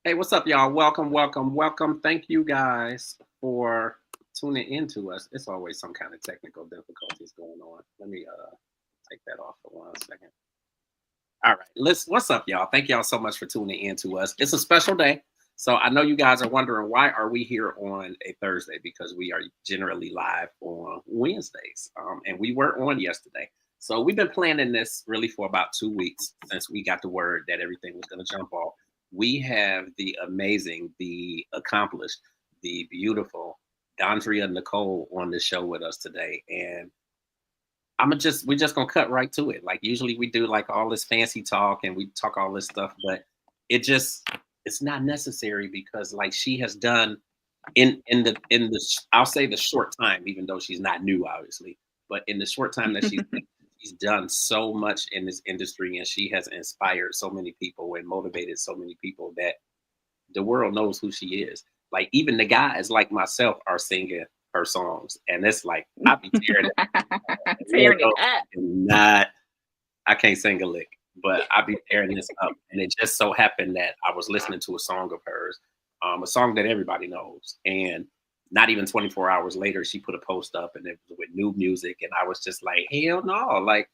Hey, what's up, y'all? Welcome, welcome, welcome. Thank you guys for tuning in to us. It's always some kind of technical difficulties going on. Let me take that off for 1 second. All right, what's up, y'all? Thank y'all so much for tuning in to us. It's a special day. So I know you guys are wondering, why are we here on a Thursday? Because we are generally live on Wednesdays. And we were on yesterday. So we've been planning this really for about 2 weeks since we got the word that everything was going to jump off. We have the amazing, the accomplished, the beautiful Dondria Nicole on the show with us today. And we're just gonna cut right to it. Like usually we do like all this fancy talk and we talk all this stuff, but it's not necessary because like she has done in the I'll say the short time, even though she's not new, obviously, but in the short time that she's done so much in this industry, and she has inspired so many people and motivated so many people that the world knows who she is. Like even the guys like myself are singing her songs, and it's like I be tearing it up. I can't sing a lick, but I be tearing this up. And it just so happened that I was listening to a song of hers, a song that everybody knows, and not even 24 hours later, she put a post up and it was with new music. And I was just like, hell no, like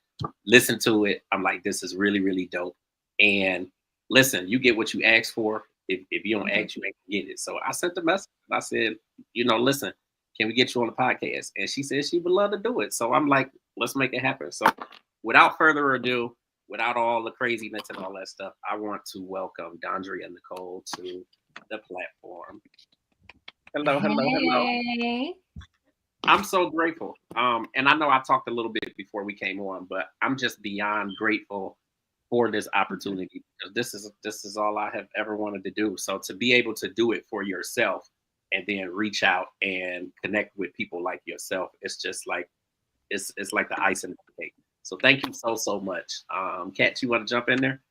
listen to it. I'm like, this is really, really dope. And listen, you get what you ask for. If you don't ask, you ain't gonna get it. So I sent the message. I said, listen, can we get you on the podcast? And she said she would love to do it. So I'm like, let's make it happen. So without further ado, without all the craziness and all that stuff, I want to welcome Dondria Nicole to the platform. Hello. I'm so grateful. And I know I talked a little bit before we came on, but I'm just beyond grateful for this opportunity, because this is all I have ever wanted to do. So to be able to do it for yourself and then reach out and connect with people like yourself, it's just like it's like the icing on the cake. So thank you so much. Kat, you want to jump in there?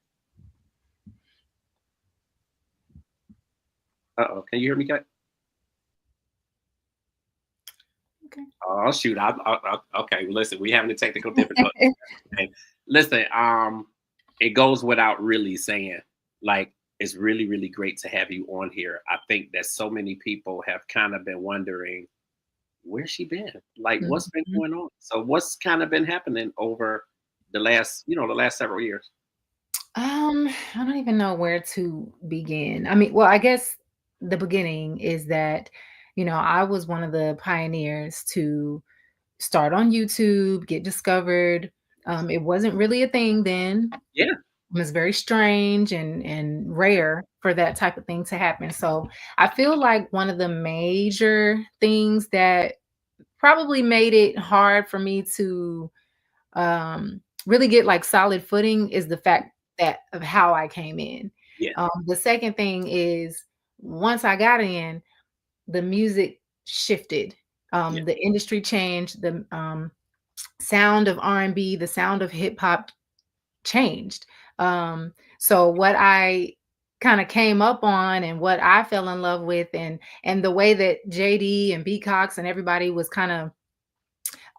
Uh-oh, can you hear me, Kat? Okay. Oh shoot! Okay. Listen, we having a technical difficulty. Okay. Listen, it goes without really saying, like, it's really, really great to have you on here. I think that so many people have kind of been wondering, where's she been? Like, what's been going on? So what's kind of been happening over the last several years? I don't even know where to begin. I mean, well, I guess the beginning is that, I was one of the pioneers to start on YouTube, get discovered. It wasn't really a thing then. Yeah. It was very strange and rare for that type of thing to happen. So I feel like one of the major things that probably made it hard for me to really get like solid footing is the fact that of how I came in. Yeah. The second thing is, once I got in, the music shifted. The industry changed. The sound of R&B, the sound of hip hop changed. So what I kind of came up on and what I fell in love with, and the way that JD and B Cox and everybody was kind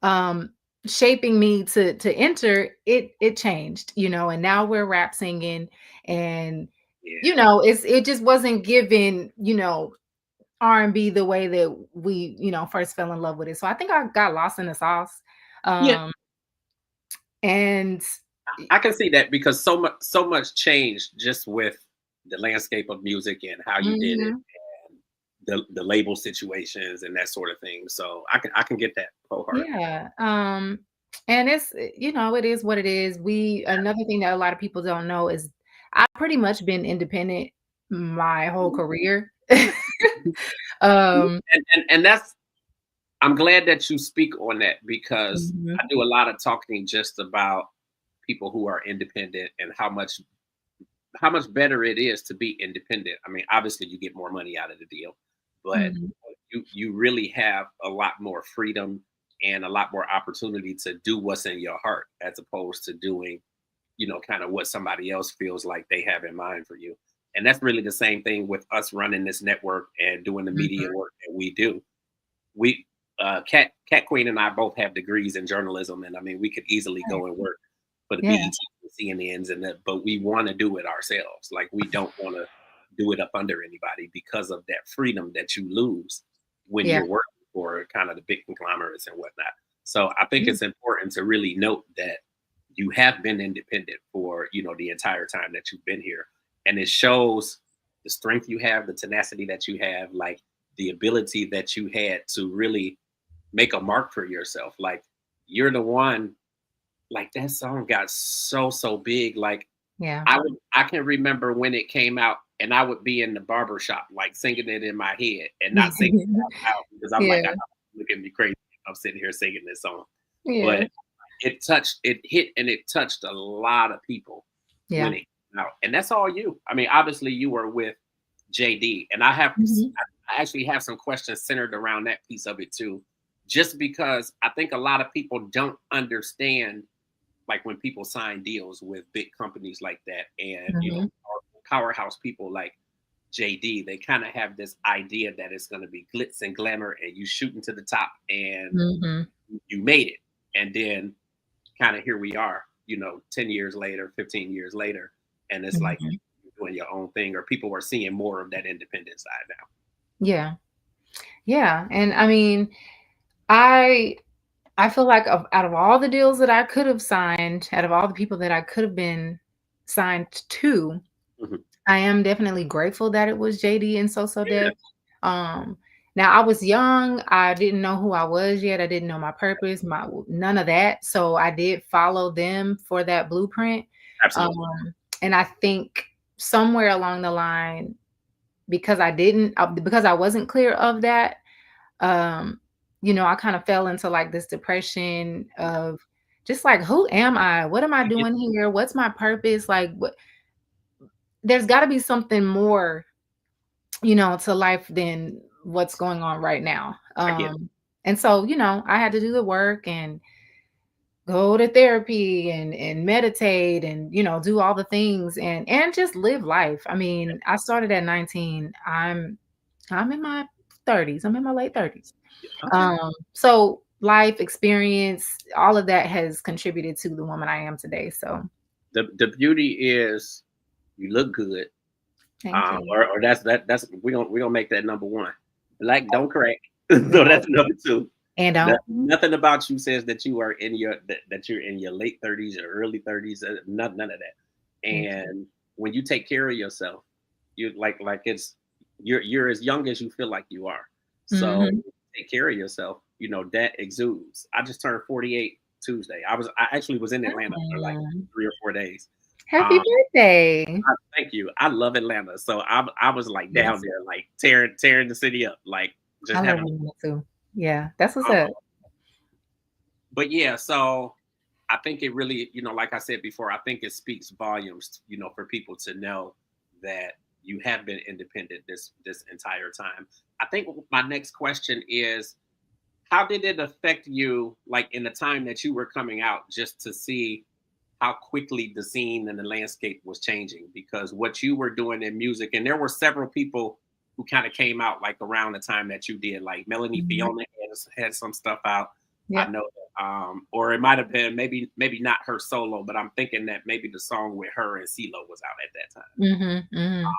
of shaping me to enter it changed, and now we're rap singing, and it just wasn't given, R&B the way that we, first fell in love with it. So I think I got lost in the sauce. And I can see that, because so much changed just with the landscape of music and how you did it, and the label situations and that sort of thing. So I can get that wholeheartedly. Yeah. And it's, it is what it is. Another thing that a lot of people don't know is I've pretty much been independent my whole career. Um, And that's, I'm glad that you speak on that, because mhm, I do a lot of talking just about people who are independent and how much better it is to be independent. I mean, obviously you get more money out of the deal, but mhm, you really have a lot more freedom and a lot more opportunity to do what's in your heart, as opposed to doing, kind of what somebody else feels like they have in mind for you. And that's really the same thing with us running this network and doing the media mhm. work that we do. We Cat Queen and I both have degrees in journalism, and I mean we could easily Right. go and work for the Yeah. BET, the CNNs, and that, but we want to do it ourselves. Like, we don't want to do it up under anybody, because of that freedom that you lose when Yeah. you're working for kind of the big conglomerates and whatnot. So I think Mm. it's important to really note that you have been independent for, the entire time that you've been here, and it shows the strength you have, the tenacity that you have, like the ability that you had to really make a mark for yourself. Like, you're the one, like that song got so big. Like, Yeah. I can remember when it came out, and I would be in the barber shop like singing it in my head and not singing it out loud, because I'm like, I Yeah. look at me crazy. I'm sitting here singing this song. Yeah. But it hit, and it touched a lot of people when Yeah. it came out. And that's all you. I mean, obviously you were with JD, and Mhm. I actually have some questions centered around that piece of it too, just because I think a lot of people don't understand, like, when people sign deals with big companies like that, and Mhm. powerhouse people like JD, they kind of have this idea that it's going to be glitz and glamour, and you shooting to the top, and Mhm. you made it. And then kind of here we are, 10 years later, 15 years later, and it's like Mhm. you're doing your own thing, or people are seeing more of that independent side now. Yeah. Yeah. And I mean, I I feel like out of all the deals that I could have signed, out of all the people that I could have been signed to, Mhm. I am definitely grateful that it was JD and So So Yeah. Def. Um, Now I was young, I didn't know who I was yet, I didn't know my purpose, my none of that, so I did follow them for that blueprint. Absolutely. Um, and I think somewhere along the line, because I wasn't clear of that, um, I kind of fell into like this depression of just like, who am I? What am I I get doing here? What's my purpose? Like, what? There's got to be something more, to life than what's going on right now. I get it. And so, I had to do the work and go to therapy and meditate and, do all the things and just live life. I mean, I started at 19. I'm in my 30s. I'm in my late 30s. Yeah. Okay. So life experience, all of that has contributed to the woman I am today. So The beauty is you look good. thank you. Or that's we gonna make that number one. Black don't crack. So No, that's number two. and don't. Nothing about you says that you are in that you're in your late 30s or early 30s. None of that. Thank you. And when you take care of yourself, you like it's you're as young as you feel like you are. So Mhm. take care of yourself. That exudes. I just turned 48 Tuesday. I actually was in Atlanta for like Mm. 3 or 4 days. Happy Um, birthday. Thank you. I love Atlanta. So I was like down Yes, there, like tearing the city up, like I just love having. Atlanta too. Yeah, that's what's Um, up. but yeah, so I think it really, like I said before, I think it speaks volumes, for people to know that you have been independent this entire time. I think my next question is, how did it affect you, like in the time that you were coming out, just to see how quickly the scene and the landscape was changing? Because what you were doing in music, and there were several people who kind of came out like around the time that you did, like Melanie Mhm. Fiona had some stuff out. I Yep. know that, or it might have been maybe not her solo, but I'm thinking that maybe the song with her and CeeLo was out at that time. Mhm. Mhm.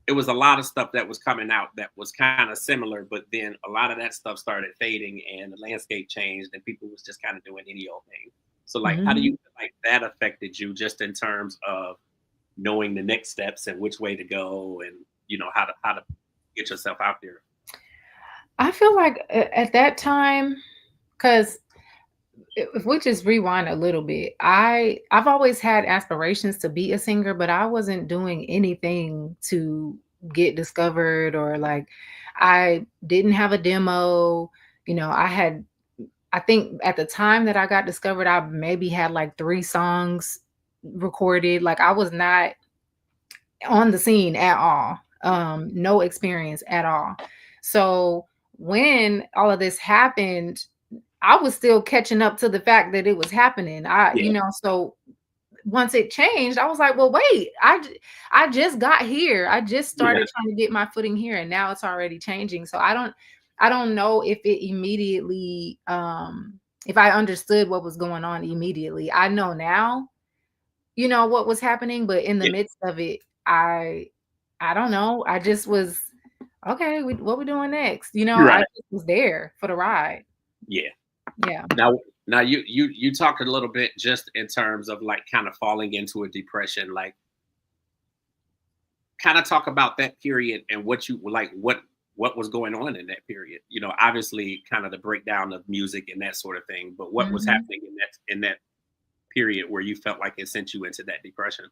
It was a lot of stuff that was coming out that was kind of similar, but then a lot of that stuff started fading, and the landscape changed, and people was just kind of doing any old thing. So, like, how do you Mhm. feel like that affected you, just in terms of knowing the next steps and which way to go, and how to get yourself out there? I feel like at that time, because if we just rewind a little bit, I've always had aspirations to be a singer, but I wasn't doing anything to get discovered, or like I didn't have a demo. I think at the time that I got discovered, I maybe had like 3 songs recorded. Like I was not on the scene at all. No experience at all. So when all of this happened, I was still catching up to the fact that it was happening. Yeah, So once it changed, I was like, well, wait, I just got here. I just yeah, started trying to get my footing here, and now it's already changing. So I don't know if it immediately, if I understood what was going on immediately. I know now, what was happening, but in the yeah. midst of it, I don't know. I just was okay. What we doing next? You're I right. just was there for the ride. Yeah. Yeah. Now you talked a little bit just in terms of like kind of falling into a depression, like kind of talk about that period and what you like, what was going on in that period. Obviously kind of the breakdown of music and that sort of thing, but what was Mhm. happening in that period where you felt like it sent you into that depression?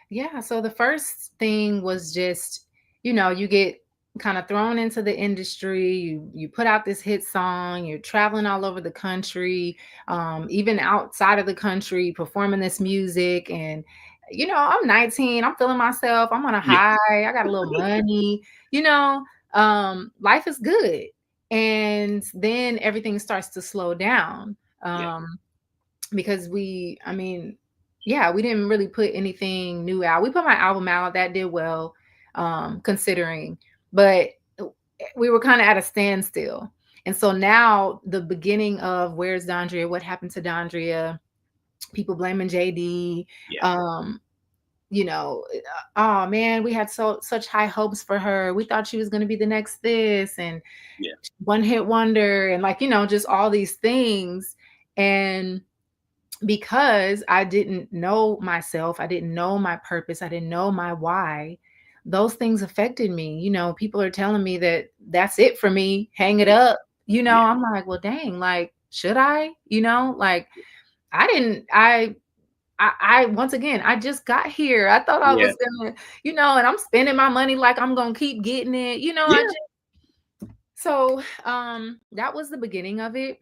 Yeah, so the first thing was just, you get kind of thrown into the industry. You put out this hit song, you're traveling all over the country, even outside of the country, performing this music. And, I'm 19, I'm feeling myself, I'm on a Yeah, high, I got a little money, you know, life is good. And then everything starts to slow down. yeah, Because yeah, we didn't really put anything new out. We put my album out, that did well, considering, but we were kind of at a standstill. And so now the beginning of where's Dondria, what happened to Dondria, people blaming JD, yeah, um, oh man, we had such high hopes for her. We thought she was going to be the next this and yeah, one hit wonder, and like, just all these things. And because I didn't know myself, I didn't know my purpose, I didn't know my why, those things affected me. People are telling me that that's it for me, hang it yeah, up. yeah, I'm like, well, dang, like, should I? Like, I didn't, once again, I just got here. I thought I yeah, was gonna, and I'm spending my money like I'm gonna keep getting it. I yeah, just, so that was the beginning of it.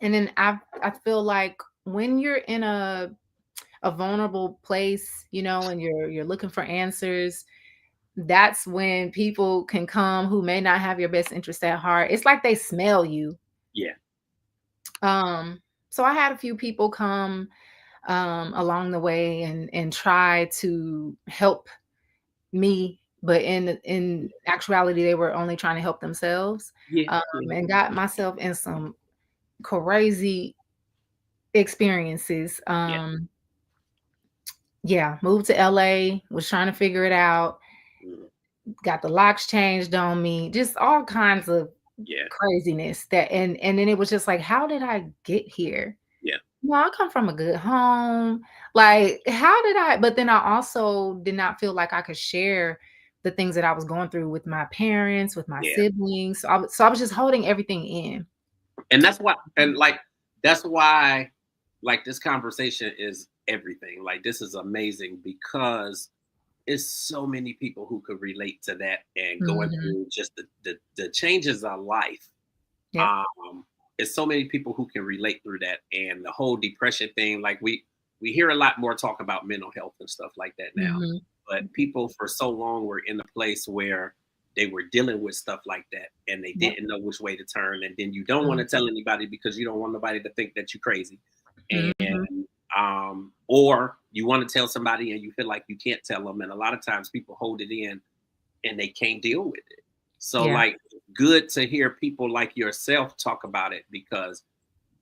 And then I feel like when you're in a vulnerable place, and you're looking for answers, that's when people can come who may not have your best interest at heart. It's like they smell you. yeah, Um, so I had a few people come along the way and try to help me, but in actuality, they were only trying to help themselves. yeah, yeah, And got myself in some crazy experiences. yeah, Yeah, moved to LA, was trying to figure it out, mhm, got the locks changed on me, just all kinds of yeah, craziness that, and then it was just like, how did I get here? yeah, Well, I come from a good home. Like, how did I? But then I also did not feel like I could share the things that I was going through with my parents, with my yeah. siblings. So I was just holding everything in. And that's why like this conversation is everything. Like this is amazing because it's so many people who could relate to that and going Mhm. through just the changes of life. Yep. Um, it's so many people who can relate through that and the whole depression thing. Like we hear a lot more talk about mental health and stuff like that now, Mhm. but people for so long were in a place where they were dealing with stuff like that and they Yep. didn't know which way to turn. And then you don't want Mhm. to tell anybody because you don't want nobody to think that you're crazy. Mhm. And or you want to tell somebody and you feel like you can't tell them. And a lot of times people hold it in and they can't deal with it. So Yeah. like good to hear people like yourself talk about it because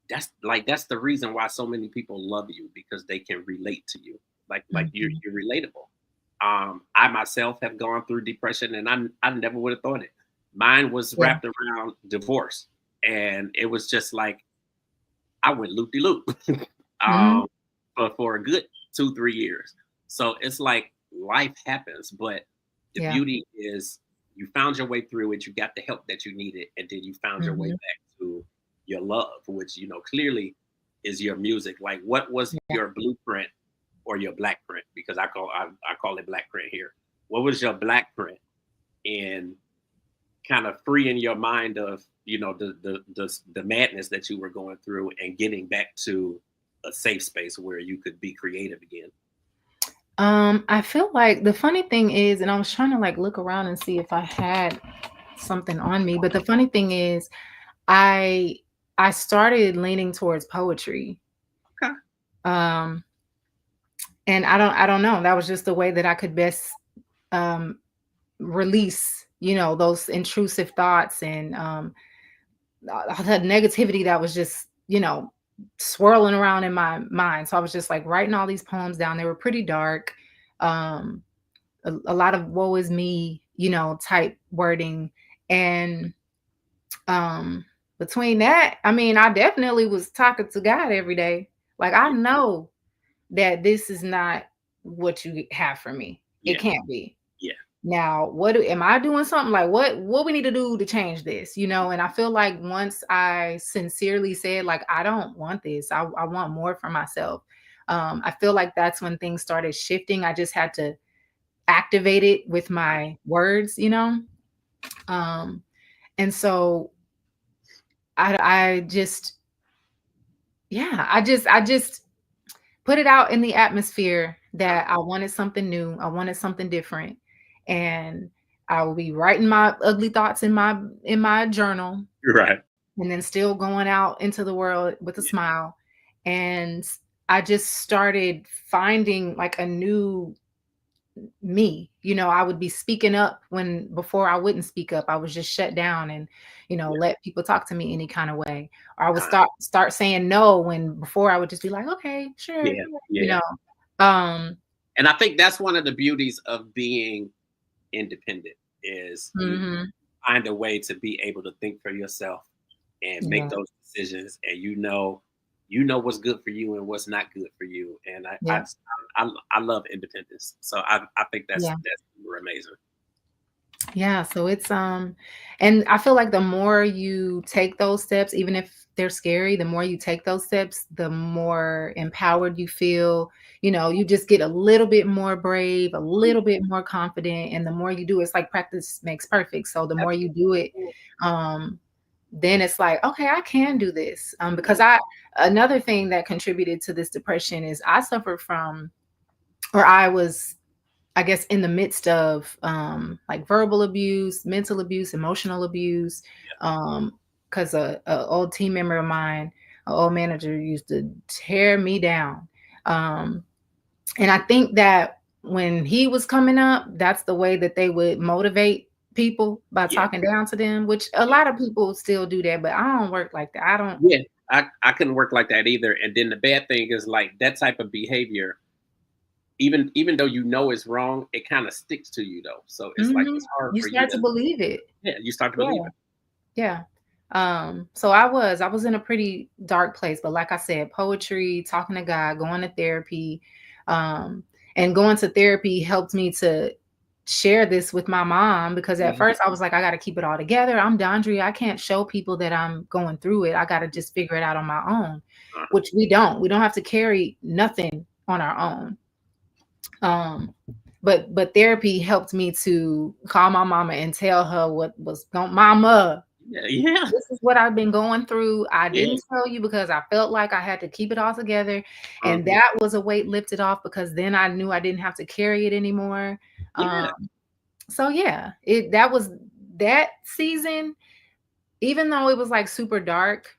that's the reason why so many people love you because they can relate to you. Like Mhm. you're relatable. I myself have gone through depression and I never would have thought it. Mine was Yeah. wrapped around divorce. And it was just like I went loop de loop Mhm. for a good 2-3 years. So it's like life happens, but the Yeah. beauty is you found your way through it. You got the help that you needed, and then you found your way Mhm. back to your love, which clearly. is your music. Like, what was Yeah. your blueprint or your black print? Because I call it black print here. What was your black print in kind of freeing your mind of, you know, the madness that you were going through and getting back to a safe space where you could be creative again? I feel like the funny thing is, and I was trying to like look around and see if I had something on me, but the funny thing is, I I started leaning towards poetry. Okay. Um, and I don't know. That was just the way that I could best um release, those intrusive thoughts and all that negativity that was just, swirling around in my mind. So I was just like writing all these poems down. They were pretty dark. Um, a lot of woe is me, type wording. And um between that, I mean, I definitely was talking to God every day. Like, I know that this is not what you have for me. It Yeah. can't be. Yeah. Now, am I doing something? Like, what we need to do to change this, And I feel like once I sincerely said, like, I don't want this, I want more for myself. I feel like that's when things started shifting. I just had to activate it with my words. Um, and so I just, yeah, I just put it out in the atmosphere that I wanted something new. I wanted something different. And I will be writing my ugly thoughts in my journal, Right. and then still going out into the world with a Yeah. smile. And I just started finding like a new me. I would be speaking up when before I wouldn't speak up. I was just shut down and, Yeah. let people talk to me any kind of way. Or I would Kind. start saying no when before I would just be like, okay, sure. Yeah. You Yeah. know. Um And I think that's one of the beauties of being independent is you mhm, find a way to be able to think for yourself and make yeah, those decisions, and you know what's good for you and what's not good for you. And yeah, I love independence, so I think that's yeah. super amazing. Yeah, so it's and I feel like the more you take those steps, even if they're scary, the more you take those steps, the more empowered you feel. You just get a little bit more brave, a Oh, yeah. little bit more confident, and the more you do, it's like practice makes perfect. So the more you do it, Absolutely. um then it's like, okay, I can do this. Because Yeah. I another thing that contributed to this depression is I suffered from, or I was, I guess, in the midst of like verbal abuse, mental abuse, emotional abuse. Because a old team member of mine, an old manager, used to tear me down. Um, and I think that when he was coming up, that's the way that they would motivate people, by Yeah. talking down to them, which a Yeah. lot of people still do that, but I don't work like that. I don't. Yeah. I couldn't work like that either. And then the bad thing is, like, that type of behavior, even though you know it's wrong, it kind of sticks to you though. So it's like Mhm. it's hard You for you start to to, believe it. yeah, you start to believe Yeah. it. Yeah. So I was in a pretty dark place, but like I said, poetry, talking to God, going to therapy, um, and going to therapy helped me to share this with my mom, because at Mhm. first I was like, I got to keep it all together. I'm Dondria. I can't show people that I'm going through it. I got to just figure it out on my own, Uh-huh. which we don't. We don't have to carry nothing on our own. Um, but therapy helped me to call my mama and tell her what was going. Mama, Yeah. Yeah. this is what I've been going through. I Yeah. didn't tell you because I felt like I had to keep it all together. And Mhm. that was a weight lifted off, because then I knew I didn't have to carry it anymore. Um, Yeah. so yeah, that was that season, even though it was like super dark,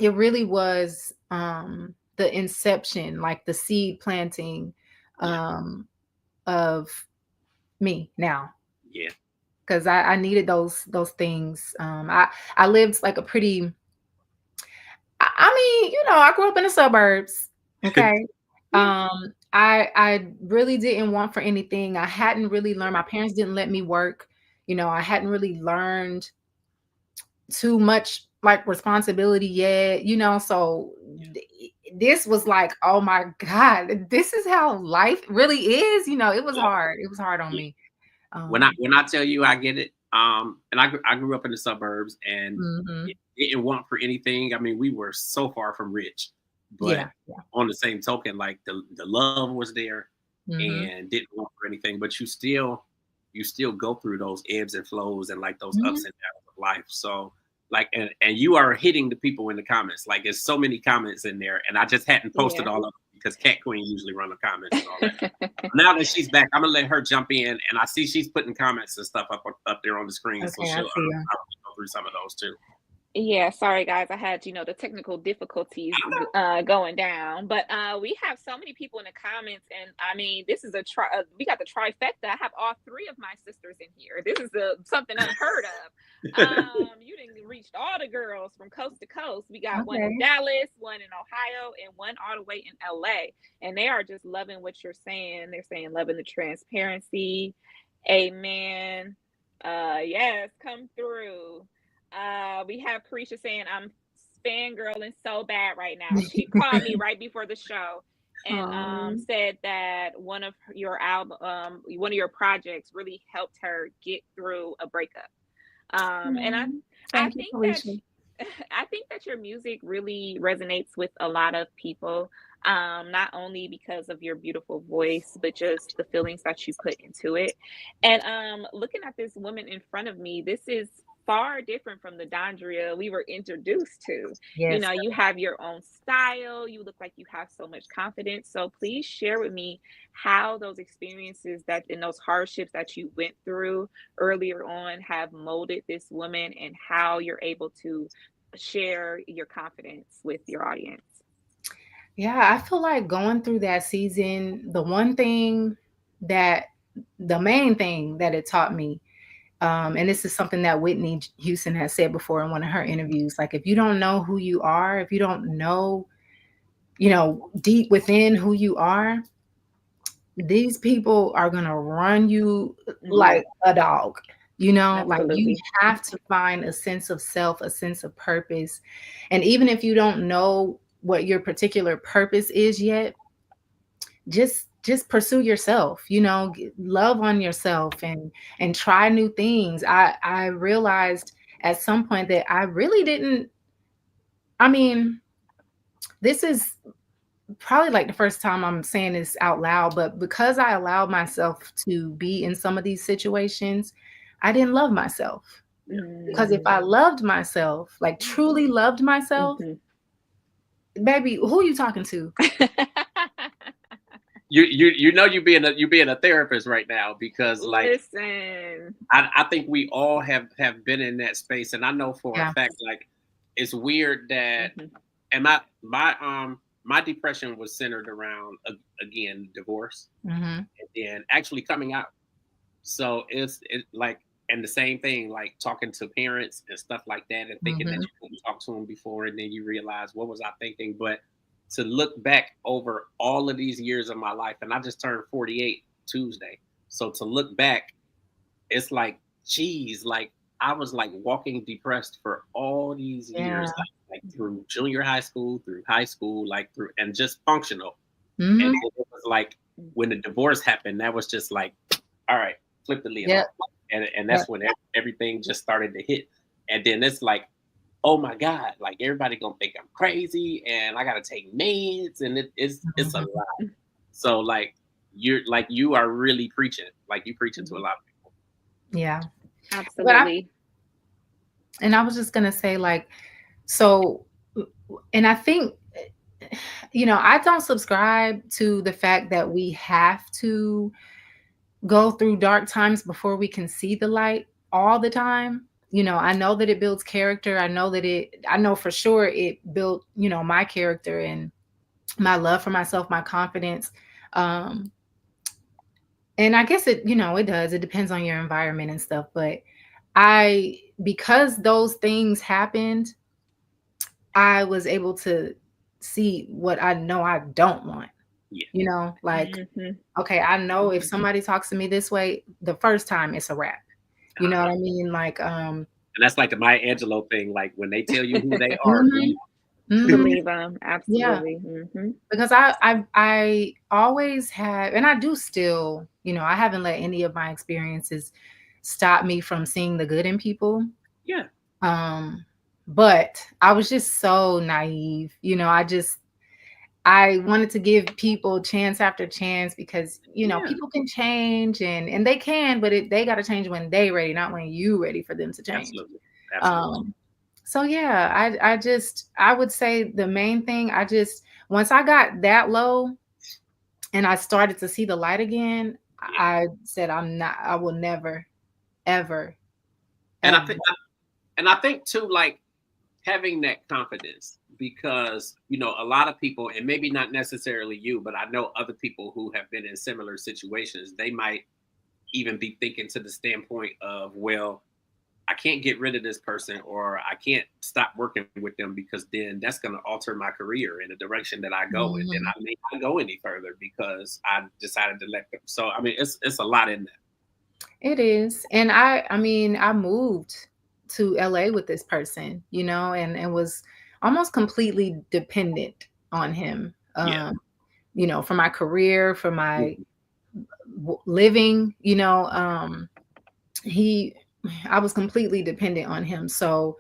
it really was the inception, like the seed planting Yeah. of me now. Yeah. Because I needed those things. I lived like a pretty, I mean, I grew up in the suburbs. Okay. Yeah. I really didn't want for anything. I hadn't really learned. My parents didn't let me work. I hadn't really learned too much like responsibility yet. So this was like, oh my God, this is how life really is. It was Yeah. hard. It was hard on Yeah. me. When I Um, when I tell you I get it, and I grew up in the suburbs and mhm. didn't want for anything. I mean, we were so far from rich. But Yeah, yeah. on the same token, like the love was there Mhm. and didn't want for anything, but you still go through those ebbs and flows and like those ups Mhm. and downs of life. So like and you are hitting the people in the comments. Like there's so many comments in there, and I just hadn't posted Yeah. all of them because Cat Queen usually run the comments and all that. Now that she's back, I'm gonna let her jump in, and I see she's putting comments and stuff up there on the screen, so Okay, I she'll see you. probably go through some of those too. Yeah, sorry guys. I had, the technical difficulties going down, but we have so many people in the comments, and I mean, this is we got the trifecta. I have all three of my sisters in here. This is something unheard of. You didn't reach all the girls from coast to coast. We got one in Okay. Dallas, one in Ohio, and one all the way in LA, and they are just loving what you're saying. They're saying loving the transparency. Amen. Yes, come through. We have Carisha saying, I'm fangirling so bad right now. She called me right before the show and Um, said that one of your projects really helped her get through a breakup. And I, mm, I thank you, think that Felicia. I think that your music really resonates with a lot of people. Not only because of your beautiful voice, but just the feelings that you put into it. And looking at this woman in front of me, this is far different from the Dondria we were introduced to. Yes. You have your own style. You look like you have so much confidence. So please share with me how those experiences that and those hardships that you went through earlier on have molded this woman and how you're able to share your confidence with your audience. Yeah, I feel like going through that season, that the main thing that it taught me, and this is something that Whitney Houston has said before in one of her interviews, like if you don't know who you are, if you don't know, deep within who you are, these people are going to run you Hmm. like a dog. Like you Absolutely. have to find a sense of self, a sense of purpose. And even if you don't know what your particular purpose is yet, just pursue yourself, love on yourself and try new things. I realized at some point that I really didn't. I mean, this is probably like the first time I'm saying this out loud, but because I allowed myself to be in some of these situations, I didn't love myself. Yeah, yeah. Because if I Mm-hmm. loved myself, like truly loved myself, Mm-hmm. baby, who you talking to? You being a therapist right now because like Listen. I think we all have been in that space, and I know for a Yeah. fact like it's weird that Hmm. and my depression was centered around again divorce Hmm. and then actually coming out. So it's like and the same thing like talking to parents and stuff like that and thinking that Hmm. you couldn't talk to them before and then you realize what was I thinking, but to look back over all of these years of my life, and I just turned 48 Tuesday, so to look back it's like, geez, like I was like walking depressed for all these Yeah. years, like through junior high school, through high school, like through and just functional. And Hmm. then it was like when the divorce happened, that was just like, all right, flip the lid Yep. off, and Yep. that's when everything just started to hit. And then it's like, oh my god, like everybody gonna think I'm crazy, and I gotta take meds, and it's a Mhm. lot. So you are really preaching, like you preaching to a Hmm. lot of people. Yeah. But Absolutely. I was just gonna say, like, so, and I think, I don't subscribe to the fact that we have to go through dark times before we can see the light all the time. I know that it builds character. I know for sure it built, my character and my love for myself, my confidence. Um, and I guess it does. It depends on your environment and stuff. But because those things happened, I was able to see what I know I don't want. Yeah. Like, Hmm. okay, I know if Hmm. somebody talks to me this way, the first time it's a wrap. You know Uh-huh. what I mean? Like, And that's like the Maya Angelou thing. Like when they tell you who they are, mhm, believe mhm, Believe them. yeah, Absolutely. Hmm. because I always have, and I do still, I haven't let any of my experiences stop me from seeing the good in people. yeah. Um, but I was just so naive. I just I wanted to give people chance after chance because, Yeah. people can change and they can, but they got to change when they ready, not when you ready for them to change. Absolutely. Absolutely. So yeah, I would say the main thing, once I got that low and I started to see the light again, Yeah. I said, I will never, ever, And ever. I think too, like having that confidence, because a lot of people, and maybe not necessarily you, but I know other people who have been in similar situations, they might even be thinking to the standpoint of, well, I can't get rid of this person, or I can't stop working with them because then that's going to alter my career in the direction that I go, and then I may not go any further because I decided to let them. So I mean, it's a lot in that. It is. And I mean, I moved to LA with this person, and was almost completely dependent on him. Yeah. For my career, for my Mhm. living, I was completely dependent on him. So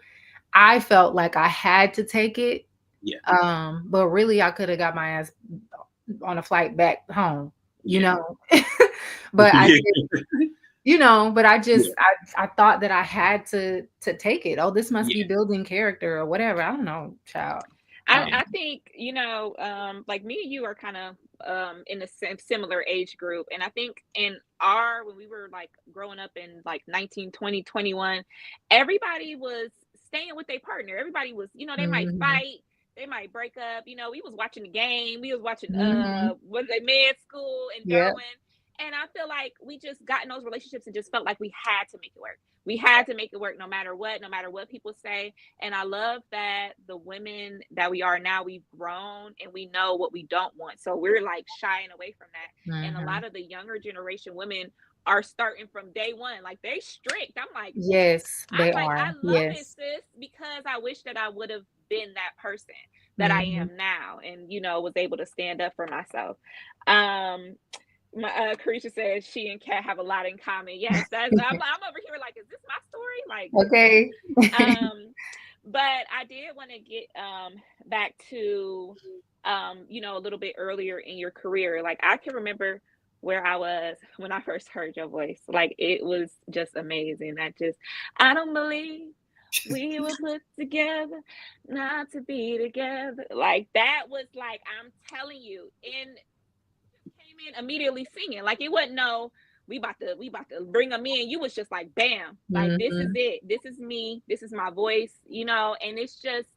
I felt like I had to take it. Yeah. But really I could have got my ass on a flight back home, Yeah. but I Yeah. did, but I just Yeah. I thought that I had to take it. Oh, this must be Yeah. building character or whatever. I don't know, child. I think, like me and you are kind of in the similar age group. And I think when we were like growing up in like 19, 20, 21, everybody was staying with their partner. Everybody was, they might Mhm. fight, they might break up. We was watching the game, we was watching Mhm. was it med school and Yep. throwing. And I feel like we just got in those relationships and just felt like we had to make it work. We had to make it work no matter what people say. And I love that the women that we are now, we've grown and we know what we don't want. So we're like shying away from that. And a Mhm. lot of the younger generation women are starting from day one. Like they strict. Yes, they are. I love it, Yes. sis, because I wish that I would have been that person that I Mhm. am now and, was able to stand up for myself. Um, Carisha says she and Kat have a lot in common. Yes, I'm over here like, is this my story? Like, Okay. but I did want to get back to a little bit earlier in your career. Like I can remember where I was when I first heard your voice. Like it was just amazing. I don't believe we were put together not to be together. Like that was like, I'm telling you, and came in immediately singing. Like it wasn't no, we about to bring them in. You was just like bam, like this is Mhm. it. This is me. This is my voice. And it's just,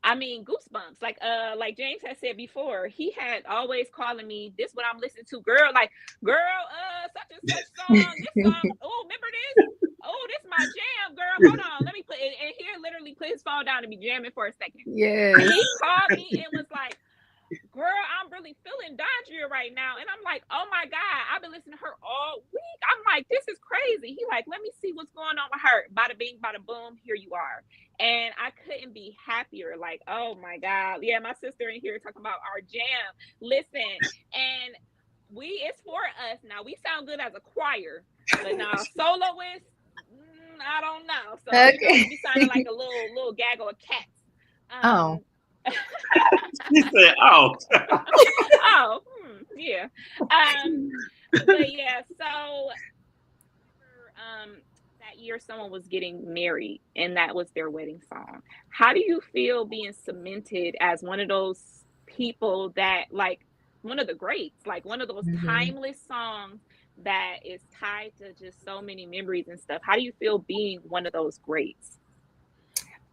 I mean, goosebumps. Like James had said before, he had always calling me, this what I'm listening to, girl. Like, girl, such and such song, this song. Oh, remember this? Oh, this my jam, girl. Hold on. Let me put it. And here literally put his phone down and be jamming for a second. Yes. He called me and was like, girl, I'm really feeling Dondria right now. And I'm like, oh my God, I've been listening to her all week. I'm like, this is crazy. He like, let me see what's going on with her. Bada bing, bada boom, here you are. And I couldn't be happier. Like, oh my God. Yeah, my sister in here talking about our jam. Listen, and it's for us. Now we sound good as a choir, but now soloist, I don't know. So, we Okay. be sounding like a little gaggle of cats. Oh. She said, "Oh, Oh, yeah. But yeah, so that year someone was getting married and that was their wedding song. How do you feel being cemented as one of those people that like one of the greats, like one of those Mhm. timeless songs that is tied to just so many memories and stuff? How do you feel being one of those greats?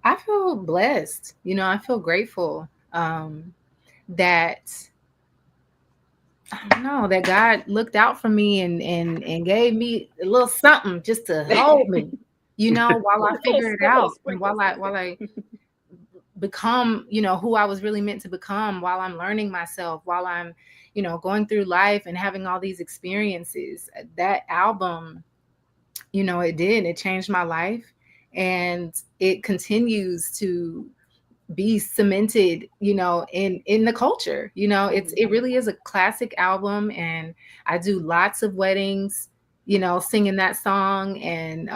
I feel blessed. I feel grateful that I don't know that God looked out for me and gave me a little something just to hold me, while I figure it Little out and sprinkles. while I become, who I was really meant to become, while I'm learning myself, while I'm, going through life and having all these experiences. That album, it changed my life, and it continues to be cemented, in the culture. It really is a classic album, and I do lots of weddings, singing that song. And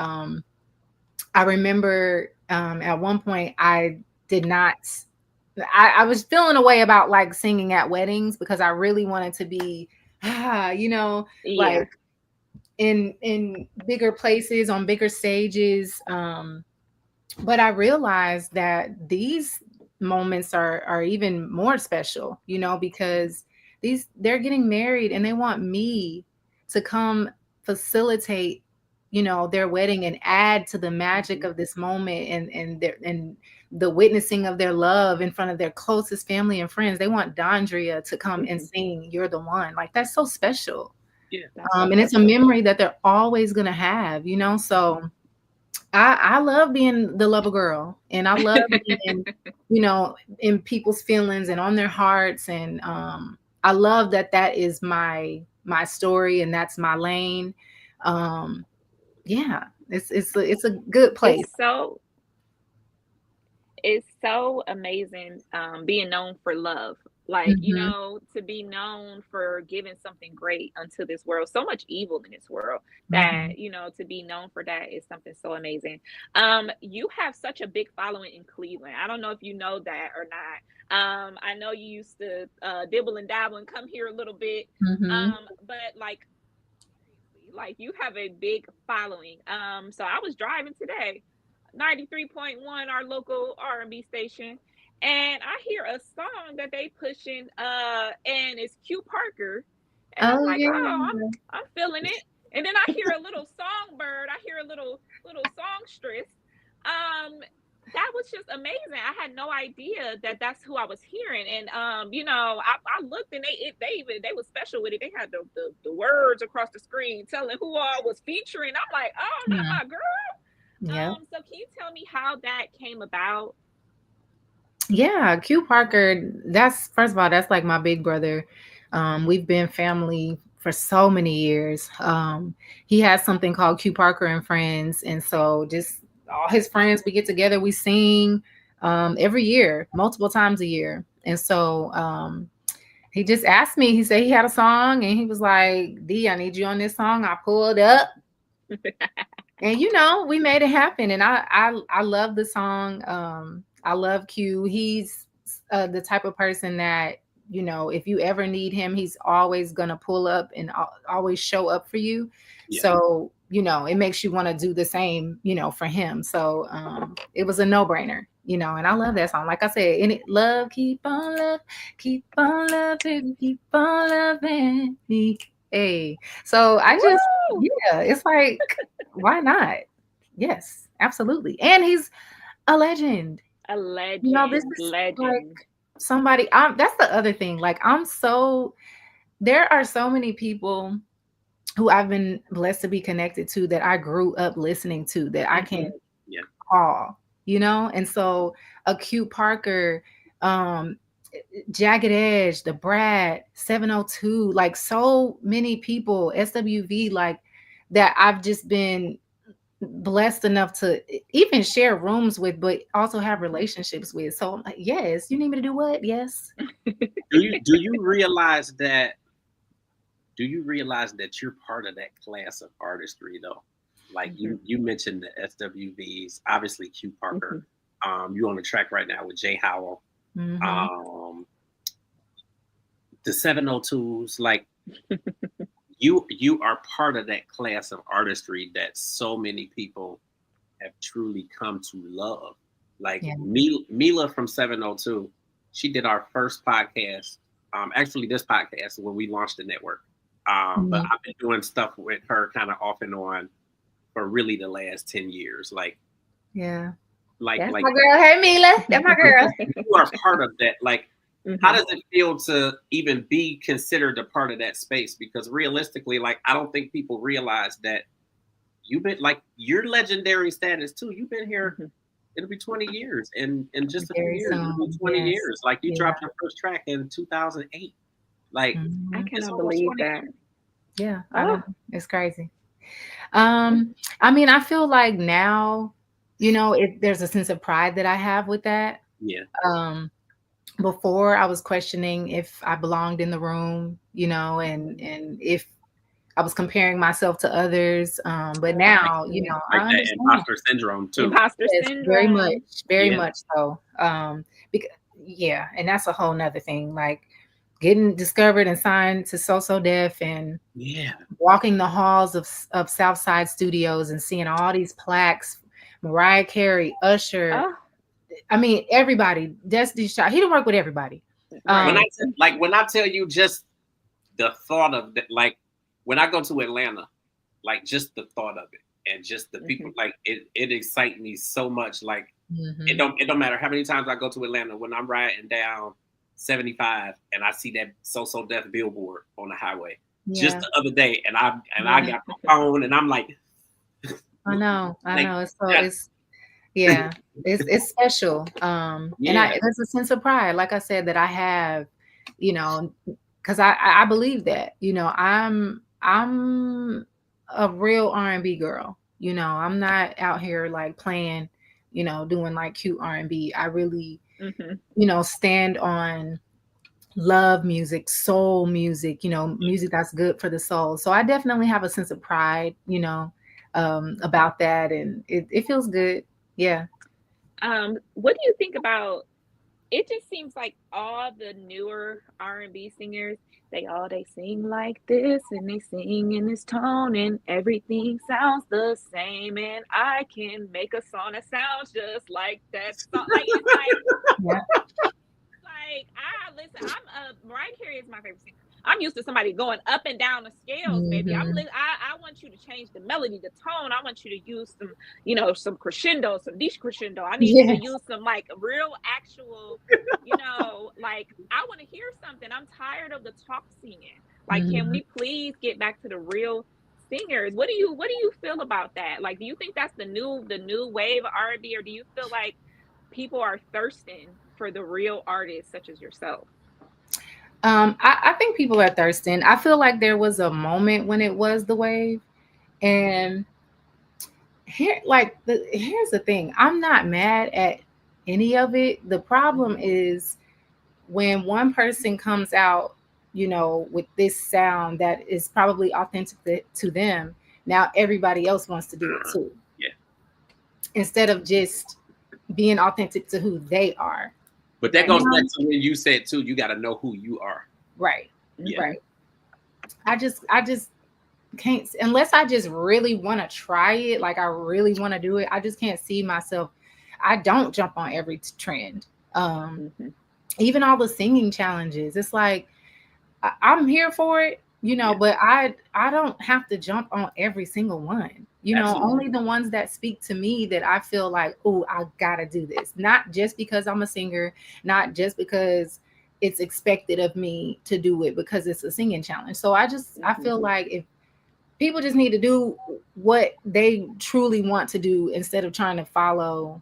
I remember at one point I did not I was feeling a way about like singing at weddings because I really wanted to be, you know, Yeah. like in bigger places on bigger stages. But I realized that these moments are even more special, you know, because they're getting married and they want me to come facilitate, you know, their wedding and add to the magic of this moment and the witnessing of their love in front of their closest family and friends. They want Dondria to come and sing "You're the One." Like that's so special. Yeah. That's so And it's a special. memory that they're always gonna have, you know. So I love being the lover girl, and I love being, you know, in people's feelings and on their hearts, and I love that that is my story and that's my lane. Um, yeah, it's a good place. It's so it's so amazing being known for love, like, you Hmm. know, to be known for giving something great unto this world. So much evil in this world Hmm. that, you know, to be known for that is something so amazing. You have such a big following in Cleveland. I don't know if you know that or not. I know you used to dibble and dabble and come here a little bit. Hmm. But like seriously, like you have a big following. So I was driving today, 93.1, our local R&B station, and I hear a song that they pushing, and it's Q Parker, and I'm Oh like, oh, yeah. I'm feeling it. And then I hear a little songbird, I hear a little songstress. Um, that was just amazing. I had no idea that that's who I was hearing. And you know, I looked and they was special with it. They had the words across the screen telling who all was featuring. I'm like, oh, that Hmm. my girl. Yeah. So can you tell me how that came about? Yeah, Q Parker, that's first of all, that's like my big brother. We've been family for so many years. He has something called Q Parker and Friends. And so just all his friends, we get together, we sing every year, multiple times a year. And so he just asked me, he said he had a song and he was like, D, I need you on this song. I pulled up and you know, we made it happen. And I love the song. I love Q. He's the type of person that, you know, if you ever need him, he's always gonna pull up and always show up for you. Yeah. So you know, it makes you want to do the same, you know, for him. So it was a no brainer, you know. And I love that song. Like I said, in it, keep on loving, keep on loving me. Hey, so I just, Woo! yeah, it's like, why not? Yes, absolutely. And he's a legend. A You know, this legend, is like legend. somebody, that's the other thing. Like, there are so many people who I've been blessed to be connected to that I grew up listening to that I can Yeah. call, you know? And so a Q Parker, um, Jagged Edge, the Brad, 702, like so many people, SWV, like that I've just been blessed enough to even share rooms with, but also have relationships with. So I'm like, yes, you need me to do what? Yes. Do you realize that? Do you realize that you're part of that class of artistry though? Like Mhm, you mentioned the SWVs, obviously Q Parker. mhm. You're on the track right now with Jay Howell. Hmm. Um, the 702s, like you are part of that class of artistry that so many people have truly come to love. Like Yeah. Mila from 702, she did our first podcast. Actually, this podcast when we launched the network. But Mhm. I've been doing stuff with her kind of off and on for really the last 10 years. Yeah. Like, That's like my girl. Hey Mila. That's my girl. you are part of that. Like, how Mhm. does it feel to even be considered a part of that space? Because realistically, like, I don't think people realize that you've been like you're legendary status too. You've been here. Mhm. It'll be 20 years, and in just a few Very years, it'll be soon. 20 Yes. years. Like you Yeah. dropped your first track in 2008. Like I Mhm. it's cannot almost believe 20 that. years. Yeah. I Oh, know. It's crazy. I mean, I feel like now, you know, there's a sense of pride that I have with that. Yeah, Um, Before I was questioning if I belonged in the room, you know, and if I was comparing myself to others. But now, you yeah. know, like I that understand. imposter syndrome too. Imposter Yes, syndrome. very Yeah, much so. Because yeah, and that's a whole nother thing. Like getting discovered and signed to So Def and Yeah. walking the halls of Southside Studios and seeing all these plaques, Mariah Carey, Usher. Oh, I mean, everybody. Destiny Child. He didn't work with everybody. When right. I tell you just the thought of that, like when I go to Atlanta, like just the thought of it and just the people, like it excites me so much. Like it don't matter how many times I go to Atlanta, when I'm riding down 75 and I see that So Def billboard on the highway. Yeah. Just the other day, and I got my phone and I'm like, I know. like, It's so it's yeah, it's special. And there's a sense of pride, like I said, that I have, you know, because I believe that, you know, I'm a real R&B girl. You know, I'm not out here like playing, you know, doing like cute R&B. I really, you know, stand on love music, soul music, you know, music that's good for the soul. So I definitely have a sense of pride, you know, about that, and it feels good. Yeah. What do you think about? It just seems like all the newer R&B singers, they sing like this and they sing in this tone and everything sounds the same, and I can make a song that sounds just like that song. Like it's like like I listen. Mariah Carey is my favorite singer. I'm used to somebody going up and down the scales, baby. I want you to change the melody, the tone. I want you to use some, you know, some crescendo, some decrescendo. I need you to use some like real actual, you know, like I want to hear something. I'm tired of the talk singing. Like, can we please get back to the real singers? What do you feel about that? Like, do you think that's the new wave of R&B, or do you feel like people are thirsting for the real artists such as yourself? I think people are thirsting. I feel like there was a moment when it was the wave, and here's the thing. I'm not mad at any of it. The problem is when one person comes out, you know, with this sound that is probably authentic to them. Now everybody else wants to do it too. Yeah. Instead of just being authentic to who they are. But that goes back to when you said too, you got to know who you are. Right. Yeah. Right. I just can't, unless I just really want to try it, like I really want to do it. I just can't see myself. I don't jump on every trend. Even all the singing challenges. It's like I'm here for it, you know, but I don't have to jump on every single one. You know, only the ones that speak to me, that I feel like, oh, I gotta do this. Not just because I'm a singer, not just because it's expected of me to do it because it's a singing challenge. So I feel like if people just need to do what they truly want to do instead of trying to follow,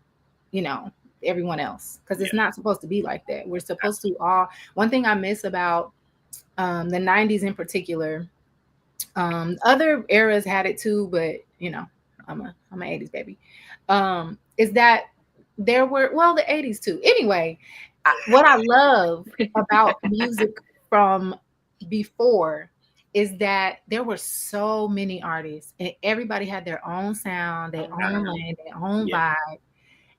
you know, everyone else, because it's not supposed to be like that. We're supposed to all. One thing I miss about the 90s in particular, other eras had it too, but you know, I'm an 80s baby, is that there were, well, the 80s too. Anyway, what I love about music from before is that there were so many artists and everybody had their own sound, their own lane, their own vibe.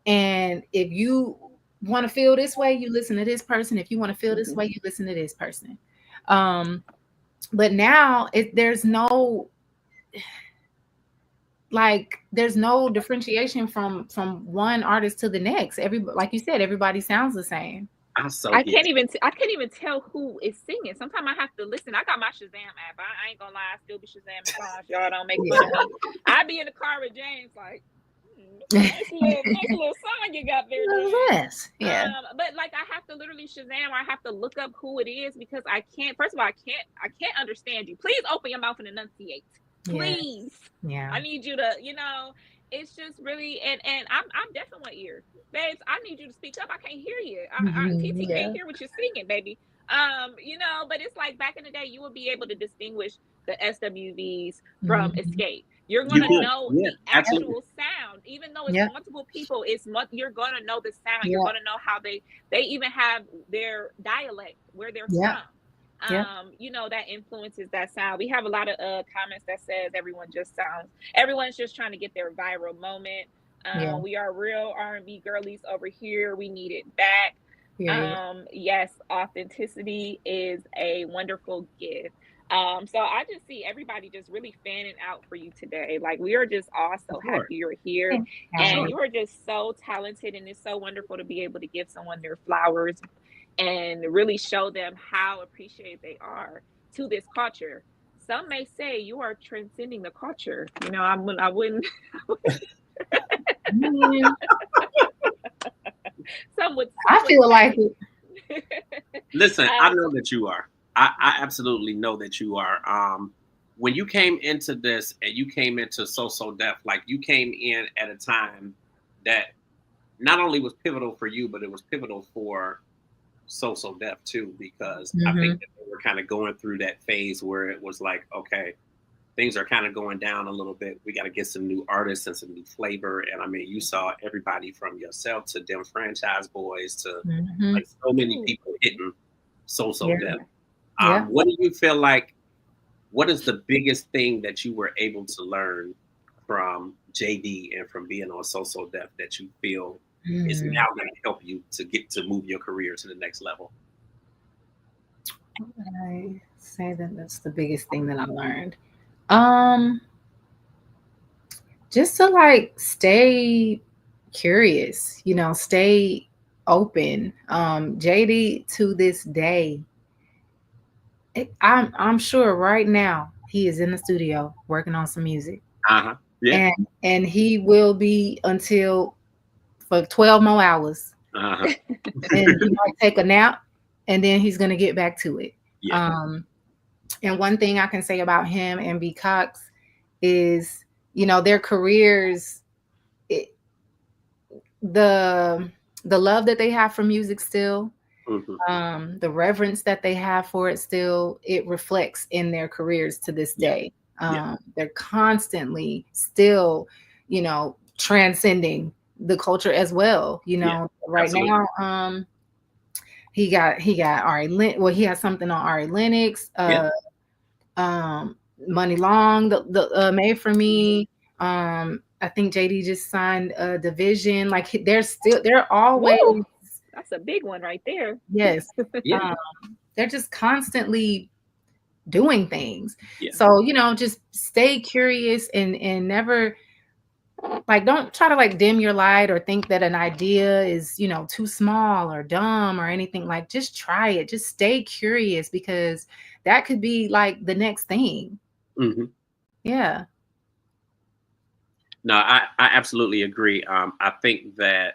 And if you want to feel this way, you listen to this person. If you want to feel this way, you listen to this person. But now there's no differentiation from one artist to the next. Everybody, like you said, everybody sounds the same. I can't even tell who is singing. Sometimes I have to listen. I got my Shazam app. I ain't gonna lie, I still be Shazamming songs. Y'all don't make fun of me. I be in the car with James like, nice little song you got there. Yes. Yeah. But like I have to literally Shazam, or I have to look up who it is, because I can't. First of all, I can't understand you. Please open your mouth and enunciate. Please. Yeah. I need you to, you know. It's just really, and I'm deaf in one ear, babes. I need you to speak up. I can't hear you. TT can't hear what you're singing, baby. You know, but it's like back in the day, you would be able to distinguish the SWVs from Escape. You're gonna know the actual sound, even though it's multiple people. You're gonna know the sound. You're gonna know how they even have their dialect, where they're from. You know, that influences that sound. We have a lot of comments that says everyone's just trying to get their viral moment. We are real R&B girlies over here. We need it back. Yes, authenticity is a wonderful gift. So I just see everybody just really fanning out for you today. Like we are just all so Sure. happy you're here, Thank and you. you are just so talented, and it's so wonderful to be able to give someone their flowers and really show them how appreciated they are to this culture. Some may say you are transcending the culture. You know, I wouldn't. Man, Some would. I Some would feel like say. it. Listen, I um, know that you are. I absolutely know that you are. When you came into this and you came into So Def, like you came in at a time that not only was pivotal for you, but it was pivotal for So Def too, because I think Mhm. that they were kind of going through that phase where it was like, okay, things are kind of going down a little bit. We got to get some new artists and some new flavor. And I mean, you saw everybody from yourself to them franchise boys to Mhm. like so many ooh, people hitting So Yeah. Def. Yeah. What do you feel like? What is the biggest thing that you were able to learn from JD and from being on So Def that you feel is Mm. now going to help you to get to move your career to the next level? I say that that's the biggest thing that I learned. Um, just to like stay curious, stay open. JD to this day, I'm sure right now he is in the studio working on some music, Uh huh. Yeah. and he will be until for 12 more hours, Uh huh. and he might take a nap, and then he's gonna get back to it. Yeah. Um, and one thing I can say about him and B Cox is, their careers, it, the the love that they have for music still, Hmm. the reverence that they have for it still, it reflects in their careers to this Yeah. day. Yeah. They're constantly still, transcending the culture as well. Yeah. Right Absolutely. now, he got Ari well, he has something on Ari Lennox, Yeah. um Money Long, the Made for mhm. Me. I think JD just signed a division. Like they're always, Woo! That's a big one right there. yes. Yeah. Um, they're just constantly doing things. Yeah. So, just stay curious and never, like, don't try to like dim your light or think that an idea is, too small or dumb or anything. Like, just try it. Just stay curious, because that could be like the next thing. Hmm. Yeah. No, I absolutely agree. I think that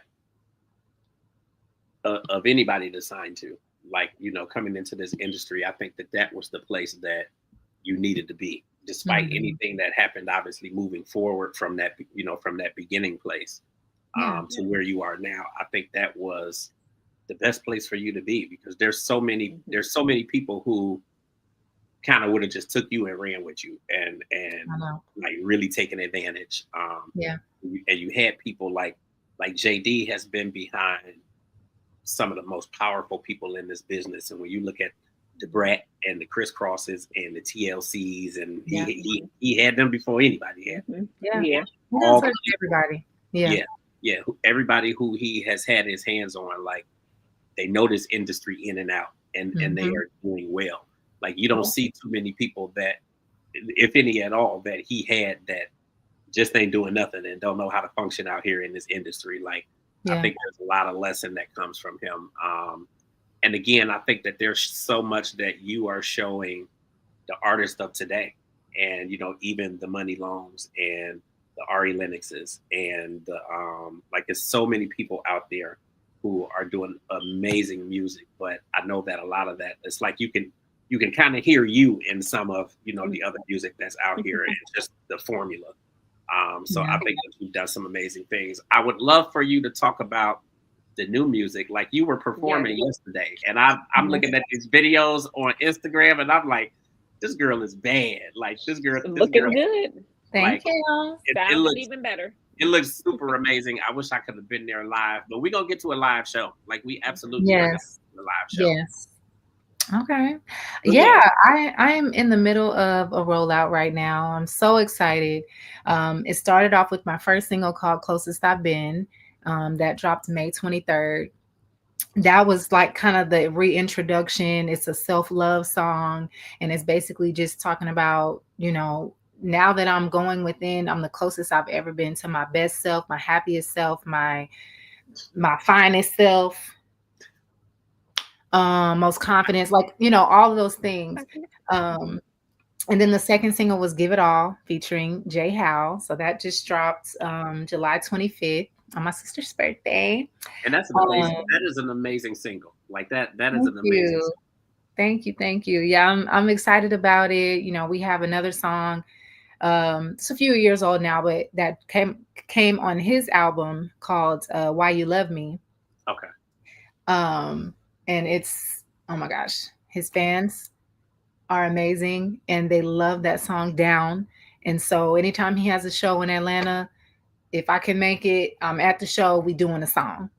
of anybody to sign to, like, coming into this industry, I think that that was the place that you needed to be, despite Mhm. anything that happened, obviously moving forward from that, from that beginning place Yeah. to where you are now. I think that was the best place for you to be, because there's so many people who kind of would have just took you and ran with you and I know. like really taken advantage. Yeah. And you had people like JD has been behind some of the most powerful people in this business. And when you look at the Brat and the crisscrosses and the TLCs, and he Yeah. he, he had them before anybody had Mhm. Yeah. Yeah. He does all that for everybody. Yeah. yeah, yeah, everybody who he has had his hands on, like they know this industry in and out, and they Mhm. are doing well. Like you don't see too many people that, if any at all, that he had that just ain't doing nothing and don't know how to function out here in this industry. Like I Yeah. think there's a lot of lesson that comes from him. And again, I think that there's so much that you are showing the artists of today, and even the Money Longs and the Ari Lennoxes, and the like, there's so many people out there who are doing amazing music. But I know that a lot of that, it's like you can kind of hear you in some of the other music that's out here, and just the formula. So I Yeah. think that you've done some amazing things. I would love for you to talk about the new music. Like you were Yes. performing yesterday, and I'm Yeah. looking at these videos on Instagram, and I'm like, this girl is bad. Like this girl, Looking good. Thank like you. it Sounding looks even better. it looks super amazing. I wish I could have been there live, but we're gonna get to a live show. Like we absolutely are gonna Yes. do a live show. Yes. Okay. But yeah, Yeah, I am in the middle of a rollout right now. I'm so excited. It started off with my first single called Closest I've Been, that dropped May 23rd. that was like kind of the reintroduction. It's a self-love song, and it's basically just talking about, now that I'm going within, I'm the closest I've ever been to my best self, my happiest self, my finest self, most confidence, like, all of those things. And then the second single was Give It All featuring Jay Howe. So that just dropped July 25th on my sister's birthday. And that's an amazing. That is an amazing single. Like that. That is an amazing. Single. Thank you. Yeah, I'm excited about it. We have another song. It's a few years old now, but that came on his album called Why You Love Me. Okay. And it's, oh my gosh, his fans are amazing and they love that song Down. And so anytime he has a show in Atlanta, if I can make it, I'm at the show, we doing a song,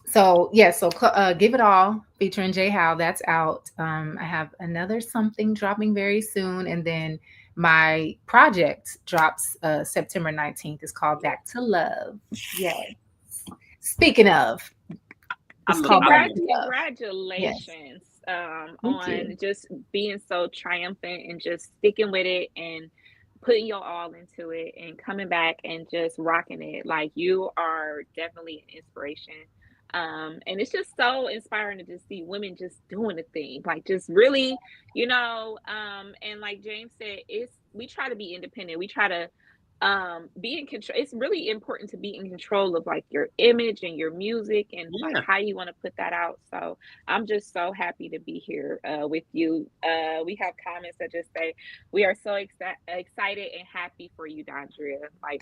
So Give It All featuring Jay Howe, that's out. I have another something dropping very soon, and then my project drops September 19th. It's called Back to Love. Yes. Speaking of, it's called Back to Love. Congratulations on just being so triumphant and just sticking with it and putting your all into it and coming back and just rocking it. Like, you are definitely an inspiration. And it's just so inspiring to just see women just doing the thing, like just really, and like James said, we try to be independent. We try to be in control. It's really important to be in control of like your image and your music and like how you want to put that out. So I'm just so happy to be here with you. We have comments that just say we are so excited and happy for you, Dondria. Like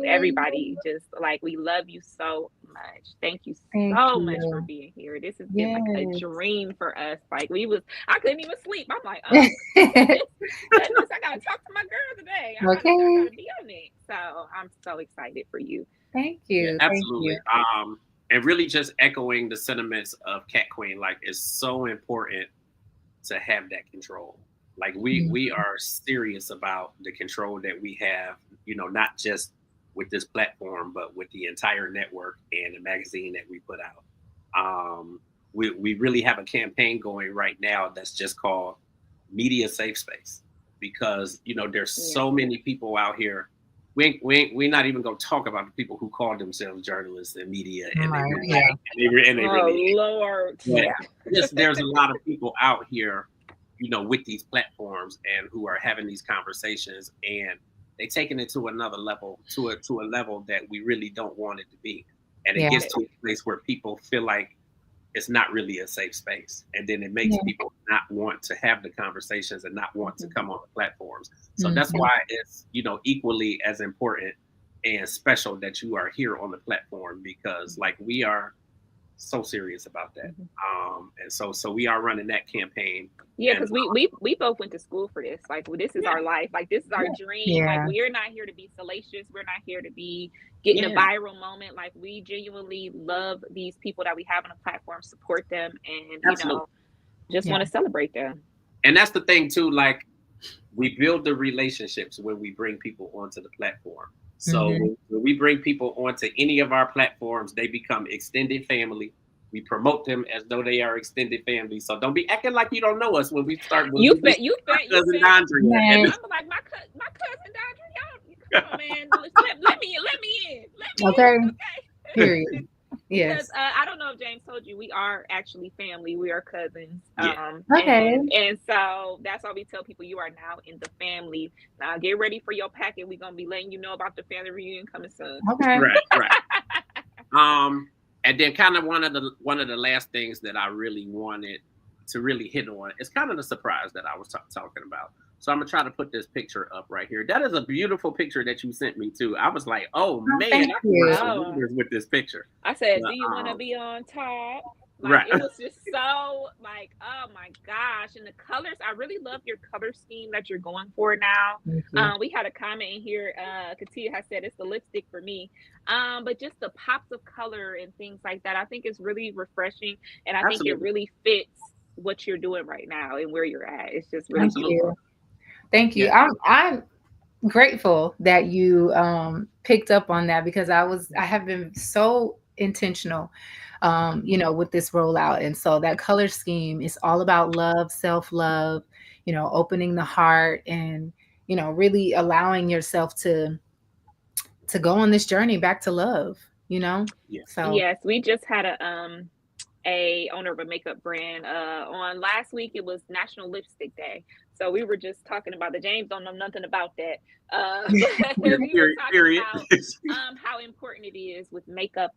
everybody just like, we love you so much. Thank you so much for being here. This has been like a dream for us. Like I couldn't even sleep. I'm like, oh, I gotta talk to my girl today. I gotta be on it. So I'm so excited for you. Thank you. Yeah, absolutely. Thank you. And really just echoing the sentiments of Cat Queen, like it's so important to have that control. Like we are serious about the control that we have, not just with this platform, but with the entire network and the magazine that we put out. We really have a campaign going right now that's just called Media Safe Space, because there's so many people out here. We're not even going to talk about the people who call themselves journalists and media, and Lord, there's a lot of people out here, with these platforms and who are having these conversations, and they taking it to another level, to a level that we really don't want it to be, and it gets to a place where people feel like it's not really a safe space, and then it makes people not want to have the conversations and not want to come on the platforms. So that's why it's equally as important and special that you are here on the platform, because like we are so serious about that. And so we are running that campaign. Yeah, because we both went to school for this. Like, this is our life. Like, this is our dream. Like, we're not here to be salacious. We're not here to be getting a viral moment. Like, we genuinely love these people that we have on the platform, support them, and just want to celebrate them. And that's the thing too. Like, we build the relationships when we bring people onto the platform. So when we bring people onto any of our platforms, they become extended family. We promote them as though they are extended family. So don't be acting like you don't know us when we start. You bet. Cousin Dondria. I'm like my cousin Dondria. Come on, man. Let me in. Okay. Period. Yes. Because I don't know if James told you, we are actually family. We are cousins. Okay. And so that's why we tell people you are now in the family. Now get ready for your packet. We're gonna be letting you know about the family reunion coming soon. Okay. Right. And then kind of one of the last things that I really wanted to really hit on is kind of the surprise that I was talking about. So I'm gonna try to put this picture up right here. That is a beautiful picture that you sent me too. I was like, oh man, I can run some numbers with this picture. I said, do you want to be on top? Like, it was just so like, oh my gosh. And the colors, I really love your color scheme that you're going for now. We had a comment in here. Katia has said it's the lipstick for me. But just the pops of color and things like that, I think it's really refreshing. And I think it really fits what you're doing right now and where you're at. It's just really beautiful. Thank you. I'm grateful that you picked up on that, because I have been so intentional, with this rollout. And so that color scheme is all about love, self-love, opening the heart and, really allowing yourself to go on this journey back to love, Yeah. So Yes, we just had a owner of a makeup brand on last week. It was National Lipstick Day, so we were just talking about the James don't know nothing about that, but we were talking about how important it is with makeup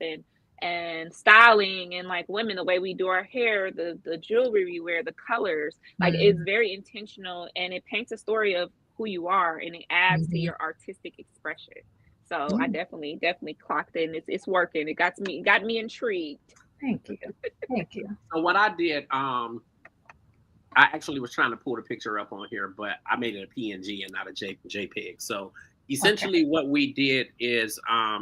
and styling, and like women, the way we do our hair, the jewelry we wear, the colors, like it's very intentional, and it paints a story of who you are, and it adds to your artistic expression. So I definitely clocked in. It's working. It got me intrigued. Thank you. Thank you. So what I did, I actually was trying to pull the picture up on here, but I made it a PNG and not a JPEG. So essentially what we did is I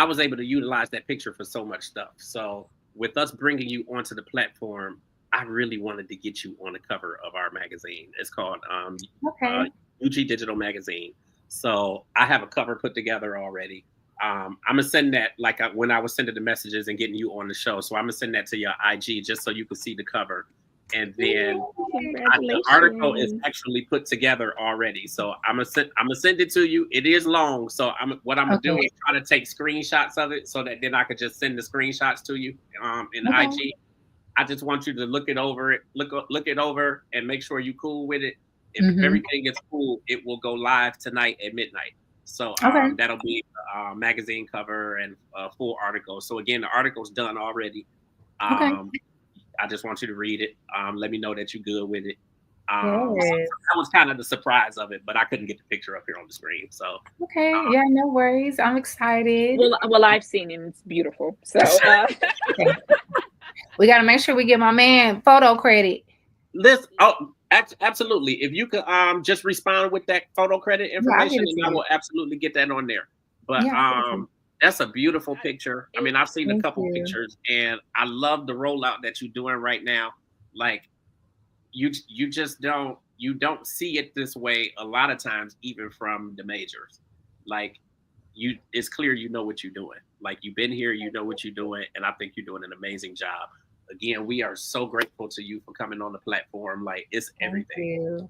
was able to utilize that picture for so much stuff. So with us bringing you onto the platform, I really wanted to get you on the cover of our magazine. It's called UG Digital Magazine. So I have a cover put together already. I'm gonna send that when I was sending the messages and getting you on the show. So I'm gonna send that to your IG just so you can see the cover. And then the article is actually put together already. So I'm gonna send it to you. It is long, so I'm gonna do is try to take screenshots of it so that then I could just send the screenshots to you in IG. I just want you to look it over, and make sure you're cool with it. If everything is cool, it will go live tonight at midnight. So that'll be a magazine cover and a full article. So again, the article's done already. I just want you to read it. Let me know that you're good with it. So that was kind of the surprise of it, but I couldn't get the picture up here on the screen. So yeah, no worries. I'm excited. Well, I've seen it. It's beautiful. So we got to make sure we give my man photo credit. Absolutely. If you could just respond with that photo credit information, and I will absolutely get that on there. But that's a beautiful picture. I mean, I've seen a couple pictures, and I love the rollout that you're doing right now. Like you just don't see it this way a lot of times, even from the majors. Like it's clear you know what you're doing. Like you've been here, you know what you're doing, and I think you're doing an amazing job. Again, we are so grateful to you for coming on the platform. Like it's everything.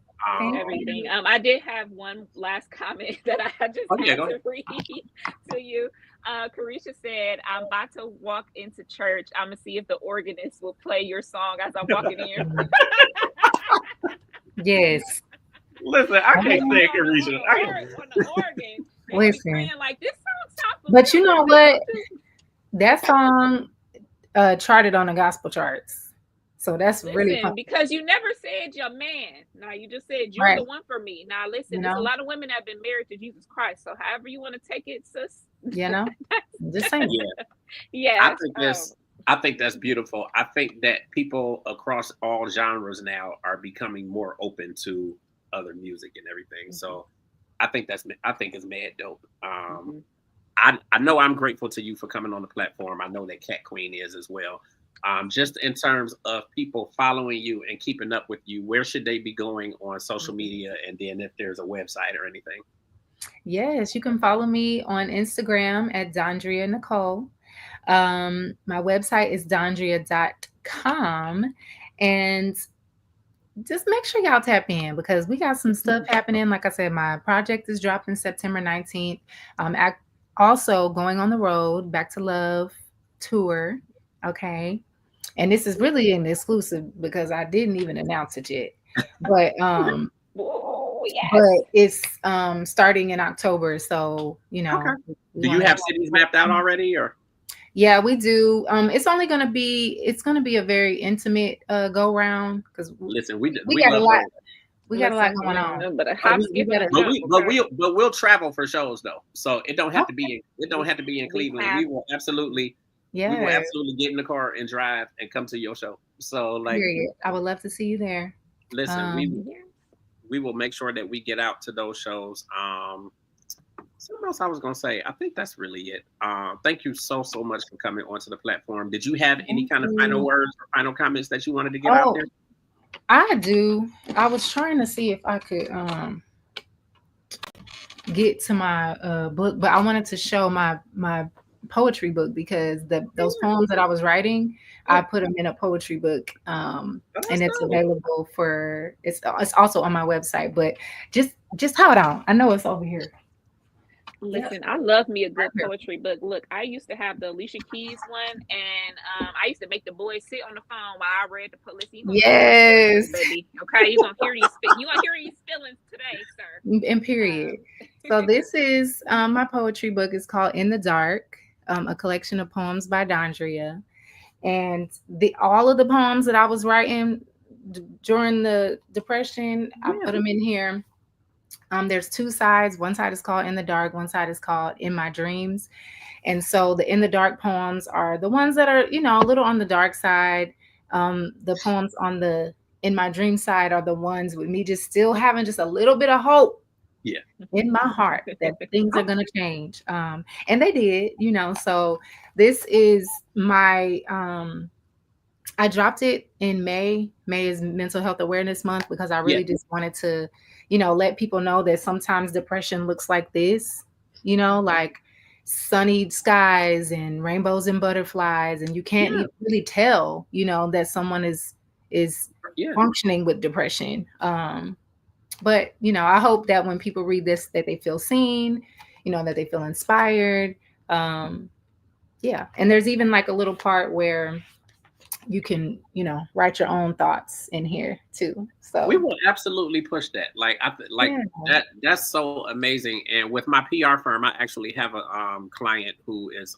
Everything. I did have one last comment that I just had to read to you. Carisha said, "I'm about to walk into church. I'm gonna see if the organist will play your song as I'm walking in." Yes. Listen, I can't say Carisha. On the organ. Listen, like this song sounds familiar. But you know what? That song charted on the gospel charts. So that's really fun. Because you never said your man. Now you just said you're the one for me. Now listen, there's a lot of women that have been married to Jesus Christ. So however you want to take it, sis. Just saying. Yeah. I think that's beautiful. I think that people across all genres now are becoming more open to other music and everything. So I think it's mad dope. I know I'm grateful to you for coming on the platform. I know that Cat Queen is as well. Just in terms of people following you and keeping up with you, where should they be going on social media? And then if there's a website or anything. Yes, you can follow me on Instagram at Dondria Nicole. My website is dondria.com. And just make sure y'all tap in because we got some stuff happening. Like I said, my project is dropping September 19th. Also going on the road, Back to Love tour. Okay. And this is really an exclusive because I didn't even announce it yet. But but it's starting in October. So, do you have cities mapped out already or? Yeah, we do. It's gonna be a very intimate go round because listen, we got a lot. We got a lot going on. But we'll travel for shows though, so it don't have to be. It don't have to be in Cleveland. We will absolutely. Yeah. We will absolutely get in the car and drive and come to your show. So like, I would love to see you there. Listen, we will make sure that we get out to those shows. Something else I was gonna say. I think that's really it. Thank you so much for coming onto the platform. Did you have any kind of final words or final comments that you wanted to get out there? I do. I was trying to see if I could get to my book, but I wanted to show my poetry book because those poems that I was writing, I put them in a poetry book, and it's available for it's also on my website. But just hold on, I know it's over here. Listen, I love me a good poetry book. Look, I used to have the Alicia Keys one, and I used to make the boys sit on the phone while I read the poetry. Yes, baby. Okay, you gonna hear these feelings today, sir. In period. So this is my poetry book. Is called In the Dark, a collection of poems by Dondria, and all of the poems that I was writing during the Depression, I put them in here. There's two sides. One side is called In the Dark. One side is called In My Dreams. And so the In the Dark poems are the ones that are, a little on the dark side. The poems on the In My Dream side are the ones with me just still having just a little bit of hope in my heart that things are going to change. And they did, so this is my, I dropped it in May. May is Mental Health Awareness Month because I really just wanted to, let people know that sometimes depression looks like this, like sunny skies and rainbows and butterflies, and you can't even really tell, that someone is functioning with depression. But I hope that when people read this, that they feel seen, that they feel inspired. And there's even like a little part where you can, write your own thoughts in here too. So we will absolutely push that. That's so amazing. And with my PR firm, I actually have a client who is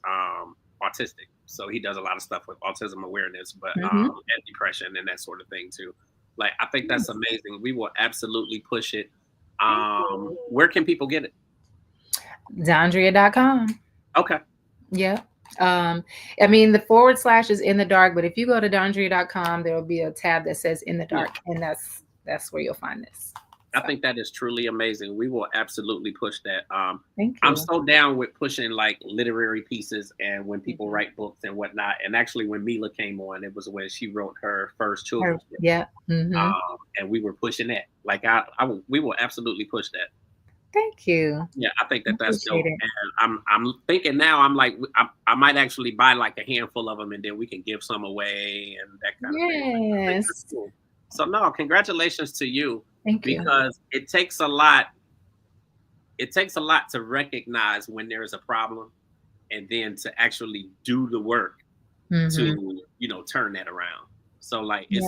autistic. So he does a lot of stuff with autism awareness, but and depression and that sort of thing too. Like, I think that's amazing. We will absolutely push it. Where can people get it? Dondria.com. Okay. Yeah. I mean, the / is In the Dark, but if you go to Dondria.com, there will be a tab that says In the Dark, and that's where you'll find this. I think that is truly amazing. We will absolutely push that. Thank you. I'm so down with pushing like literary pieces and when people write books and whatnot. And actually, when Mila came on, it was when she wrote her first children's book. Yeah. And we were pushing that. Like we will absolutely push that. Thank you. Yeah, I think that's dope. And I'm thinking now, I'm like, I might actually buy like a handful of them, and then we can give some away and that kind of thing. Yes. Cool. So no, congratulations to you. Thank you. Because it takes a lot. It takes a lot to recognize when there is a problem, and then to actually do the work to turn that around. So like it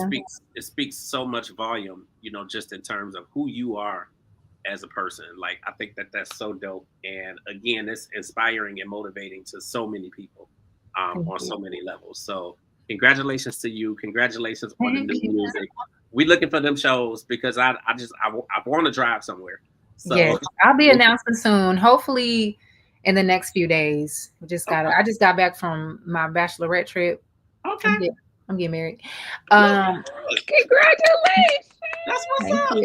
speaks so much volume, just in terms of who you are as a person. Like, I think that's so dope. And again, it's inspiring and motivating to so many people on so many levels. So congratulations to you. Congratulations on the new music. We looking for them shows because I want to drive somewhere. So yes, I'll be announcing soon. Hopefully in the next few days. I just got back from my bachelorette trip. Okay. I'm getting married. Congratulations. That's what's up.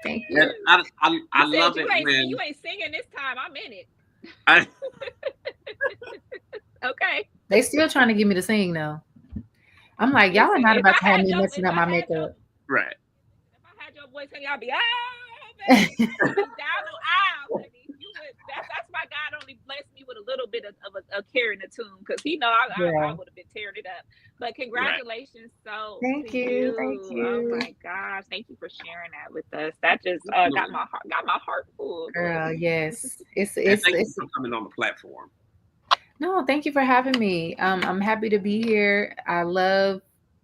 Thank you. I love it when you ain't singing this time. I'm in it. Okay. They still trying to get me to sing though. I'm like, y'all are not about to have me messing up my makeup. Right. If I had your voice singing, I'll be baby. Down the aisle, baby. That's why God only blessed me with a little bit of a carrying the tune, because I would have been tearing it up. But congratulations. Right. So thank you. Oh my gosh, thank you for sharing that with us. That just got my heart full. Girl, yes. It's thank you for coming on the platform. No, thank you for having me. I'm happy to be here. I love,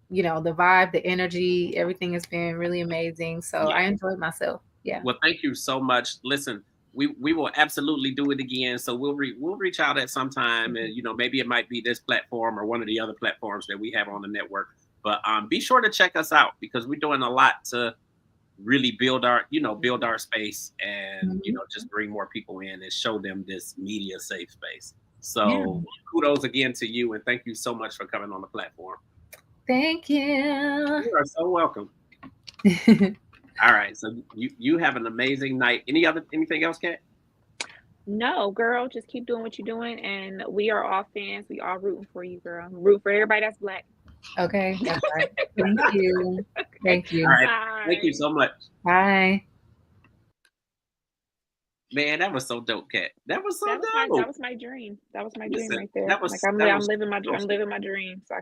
the vibe, the energy, everything has been really amazing. So I enjoyed myself. Yeah. Well, thank you so much. Listen, we will absolutely do it again. So we'll reach out at some time, and maybe it might be this platform or one of the other platforms that we have on the network. But be sure to check us out, because we're doing a lot to really build our space and just bring more people in and show them this media safe space. So kudos again to you, and thank you so much for coming on the platform. Thank you. You are so welcome. All right, so you have an amazing night. Anything else, Kat? No, girl, just keep doing what you're doing, and we are all fans. We all rooting for you, girl. Root for everybody that's Black. Okay, that's right. Thank you. Thank you. All right. Thank you so much. Bye. Man, that was so dope, Cat. That was so dope. That was my dream. That was my dream right there. That was, like I'm living my dream, so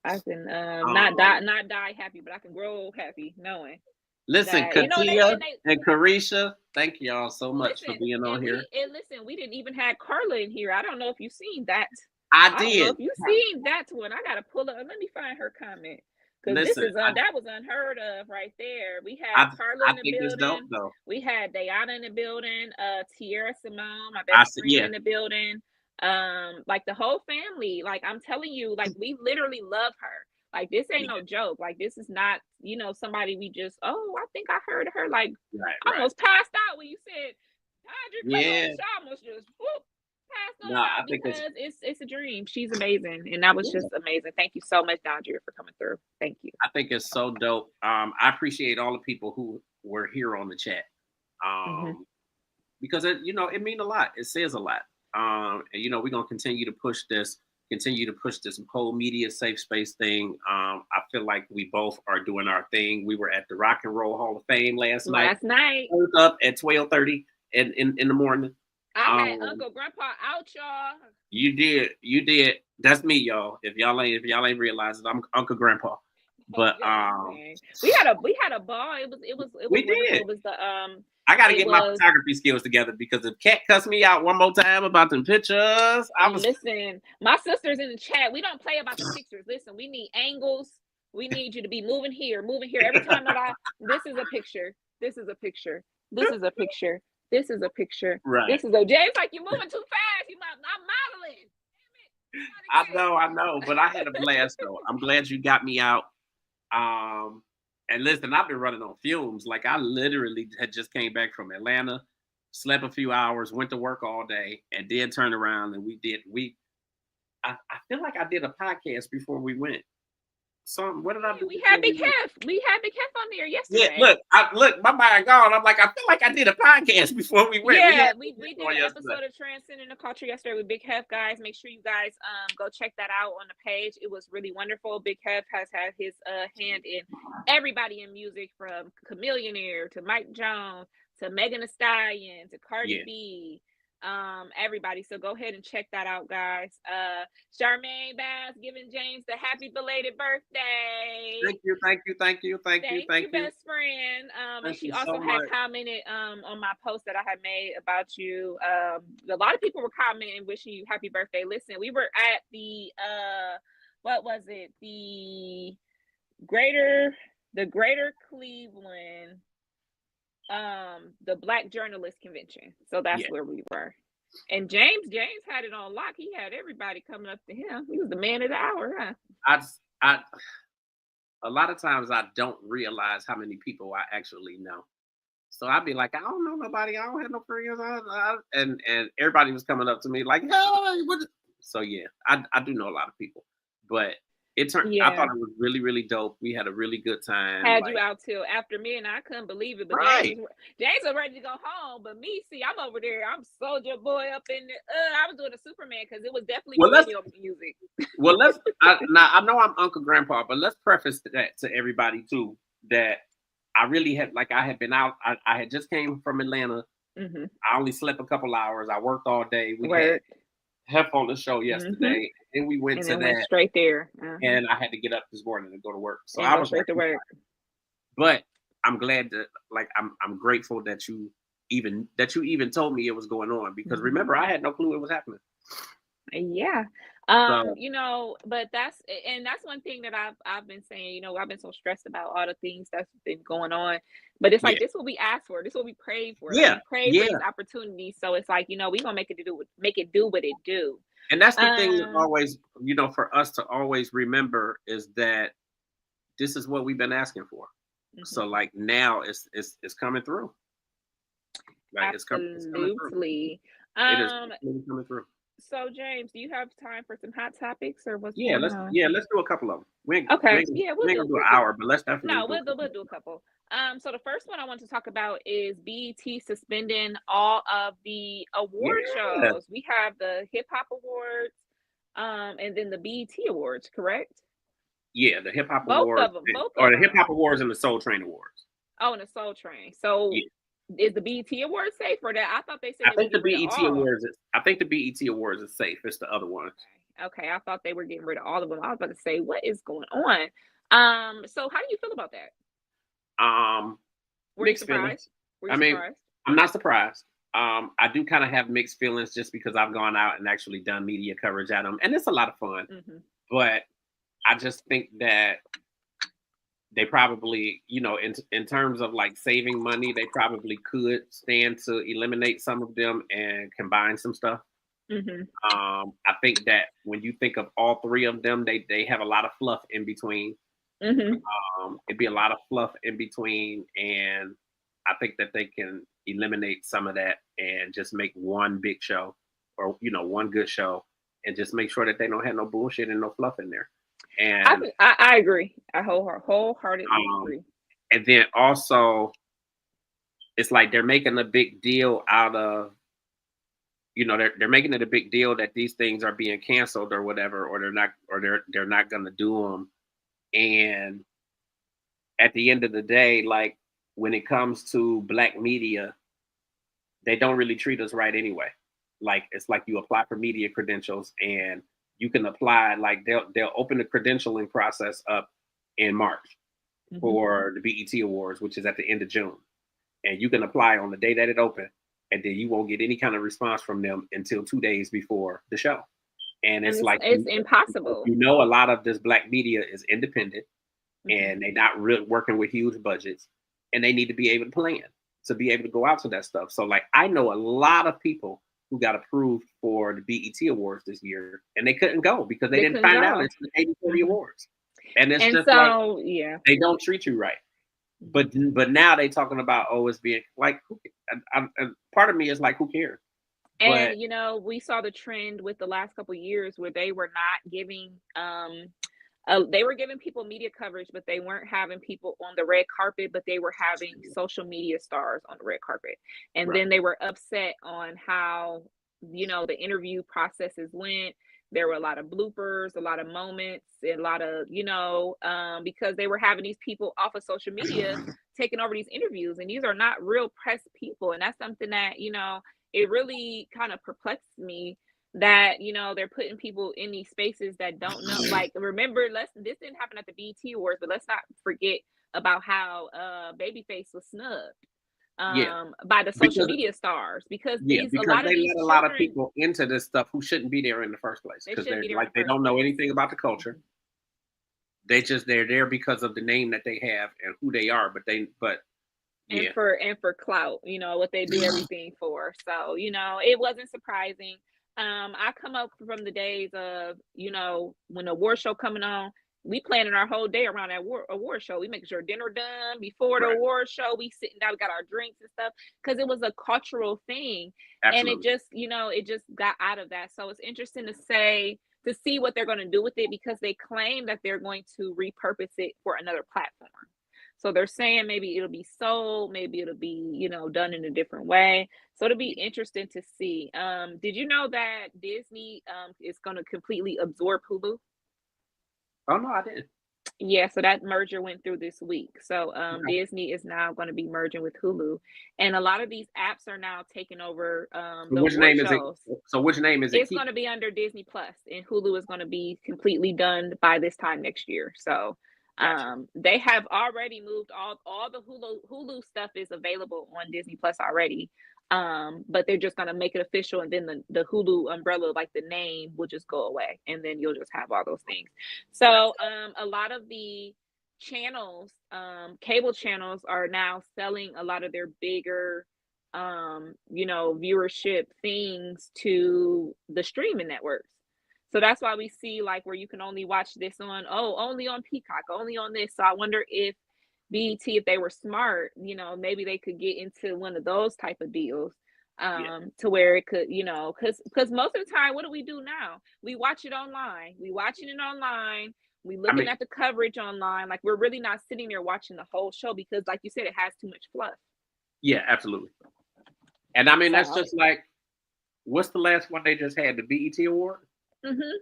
I can not die happy, but I can grow happy knowing. Listen, that, Katia and Carisha, thank y'all so much for being on here. Listen, we didn't even have Carla in here. I don't know if you've seen that. I did. Don't know if you've seen that one. I gotta pull up. Let me find her comment. Because that was unheard of right there. We had Carla in the building. Dope, we had Diana in the building. Tierra Simone, my best friend, in the building. Like the whole family. Like I'm telling you, like we literally love her. Like this ain't no joke. Like this is not, somebody we just. Oh, I think I heard her. Like I almost passed out when you said, "I almost just whoop." No, I think because it's a dream. She's amazing, and that was just amazing. Thank you so much, Dondria, for coming through. Thank you. I think it's so dope. I appreciate all the people who were here on the chat, because it means a lot. It says a lot. And we're gonna continue to push this whole media safe space thing. I feel like we both are doing our thing. We were at the Rock and Roll Hall of Fame last night. Up at 12:30 in the morning. I had Uncle Grandpa out, y'all. You did. That's me, y'all. If y'all ain't realized it, I'm Uncle Grandpa. But we had a ball. It was we wonderful. did. It was the I gotta get my photography skills together, because if Cat cuss me out one more time about them pictures, listen. My sister's in the chat. We don't play about the pictures. Listen, we need angles. We need you to be moving here. Every time that this is a picture. This is a picture. This is a picture. This is a picture. Right. This is a James. Like you're moving too fast. I'm modeling. Damn it. I know. But I had a blast though. I'm glad you got me out. And listen, I've been running on fumes. Like I literally had just came back from Atlanta, slept a few hours, went to work all day, and then turned around and I feel like I did a podcast before we went. What did I do? We had Big Hef. We had Big Hef on there yesterday. Yeah, look, my mind gone. I'm like, I feel like I did a podcast before we went. Yeah, we did an episode of Transcending The Culture yesterday with Big Hef, guys. Make sure you guys go check that out on the page. It was really wonderful. Big Hef has had his hand in everybody in music, from Chameleonaire to Mike Jones to Megan Thee Stallion to Cardi B. Everybody, so go ahead and check that out, guys. Charmaine Bass giving James the happy belated birthday. Thank you, best friend. And she also had commented on my post that I had made about you. A lot of people were commenting, wishing you happy birthday. Listen, we were at the what was it, the greater Cleveland the Black Journalist Convention. So that's where we were. And James had it on lock. He had everybody coming up to him. He was the man of the hour, huh? I a lot of times I don't realize how many people I actually know. So I'd be like, I don't know nobody. I don't have no friends. And everybody was coming up to me like, hey, what? So yeah, I do know a lot of people, but it turned. I thought it was really, really dope. We had a really good time. Had you out till after midnight. I couldn't believe it. But James was ready to go home. But me, see, I'm over there. I'm Soldier Boy up in there. I was doing a Superman because it was definitely radio music. Well, now I know I'm Uncle Grandpa, but let's preface that to everybody too, that I really had, like, I had been out. I had just came from Atlanta. Mm-hmm. I only slept a couple hours. I worked all day. We had Hef on the show yesterday. Then we went went straight there. And I had to get up this morning and go to work. So I was straight to work. But I'm glad that, like, I'm grateful that you even told me it was going on, because remember, I had no clue it was happening. Yeah. But that's one thing that I've been saying, I've been so stressed about all the things that's been going on, but it's like, this is what we asked for. This is what we prayed for. Yeah. Like, we prayed for these opportunities. So it's like, we're going to make it do what it do. And that's the thing that always, for us to always remember, is that this is what we've been asking for. Mm-hmm. So like now it's coming through. Like Absolutely. It's coming through. It is coming through. So James, do you have time for some hot topics, or what's let's do a couple of them. We'll gonna do an hour, but let's definitely we'll do a couple. So the first one I want to talk about is BET suspending all of the award shows. We have the Hip Hop Awards, and then the BET Awards, correct? Yeah, the Hip Hop Awards, both or of the Hip Hop Awards and the Soul Train Awards. Oh, and the Soul Train. So Is the BET Awards safe for that? I thought they said I they think would the get rid of BET all. Awards. I think the BET Awards is safe. It's the other one. Okay, I thought they were getting rid of all of them. I was about to say, what is going on? So how do you feel about that? Were you Mixed surprised? feelings. Were you I mean, surprised? I'm not surprised. I do kind of have mixed feelings just because I've gone out and actually done media coverage at them, and it's a lot of fun. Mm-hmm. But I just think that they probably, you know, in terms of like saving money, they probably could stand to eliminate some of them and combine some stuff. Mm-hmm. I think that when you think of all three of them, they have a lot of fluff in between. Mm-hmm. It'd be a lot of fluff in between, and I think that they can eliminate some of that and just make one big show, or you know, one good show, and just make sure that they don't have no bullshit and no fluff in there. And I agree. I wholeheartedly agree. And then also, it's like they're making a big deal out of, you know, they're making it a big deal that these things are being canceled or whatever, or they're not going to do them. And at the end of the day, like when it comes to Black media, they don't really treat us right anyway. Like it's like you apply for media credentials and you can apply, like they'll open the credentialing process up in March for the BET Awards, which is at the end of June. And you can apply on the day that it opened, and then you won't get any kind of response from them until 2 days before the show. And it's like it's impossible. You know, a lot of this Black media is independent, and they're not really working with huge budgets, and they need to be able to plan to be able to go out to that stuff. So like I know a lot of people who got approved for the BET Awards this year, and they couldn't go because they didn't find out until the day before the awards. And it's just so, like, yeah, they don't treat you right. But now they talking about, oh, it's being like, part of me is like, who cares? And you know, we saw the trend with the last couple of years where they were not giving they were giving people media coverage, but they weren't having people on the red carpet, but they were having social media stars on the red carpet. And then they were upset on how, you know, the interview processes went. There were a lot of bloopers, a lot of moments, a lot of, you know, because they were having these people off of social media taking over these interviews. And these are not real press people. And that's something that, you know, it really kind of perplexed me that, you know, they're putting people in these spaces that don't know. Like, remember, this didn't happen at the BET Awards, but let's not forget about how Babyface was snubbed by the social media stars because they let a lot of people into this stuff who shouldn't be there in the first place because they don't know anything about the culture. They're there because of the name that they have and who they are, and for clout, you know, what they do everything for. So, you know, it wasn't surprising. I come up from the days of, you know, when the award show coming on, we planning our whole day around that award show. We making sure dinner done before the award show. We sitting down, we got our drinks and stuff because it was a cultural thing. Absolutely. And it just, you know, it just got out of that. So it's interesting to see what they're going to do with it because they claim that they're going to repurpose it for another platform. So they're saying maybe it'll be sold, maybe it'll be, you know, done in a different way. So it'll be interesting to see. Did you know that Disney is going to completely absorb Hulu? Oh, no, I didn't. Yeah, so that merger went through this week. So Disney is now going to be merging with Hulu. And a lot of these apps are now taking over which name shows. Is it? So which name is it? It's going to be under Disney Plus, and Hulu is going to be completely done by this time next year. So they have already moved all the Hulu stuff is available on Disney Plus already. But they're just gonna make it official, and then the Hulu umbrella, like the name, will just go away, and then you'll just have all those things. So a lot of the channels, cable channels, are now selling a lot of their bigger you know, viewership things to the streaming networks. So that's why we see like where you can only watch this on, only on Peacock, only on this. So I wonder if BET, if they were smart, you know, maybe they could get into one of those type of deals to where it could, you know, because most of the time, what do we do now? We watch it online. We watching it online. We looking at the coverage online. Like we're really not sitting there watching the whole show because, like you said, it has too much fluff. Yeah, absolutely. And I mean, that's just like, what's the last one they just had? The BET Award? Mm-hmm.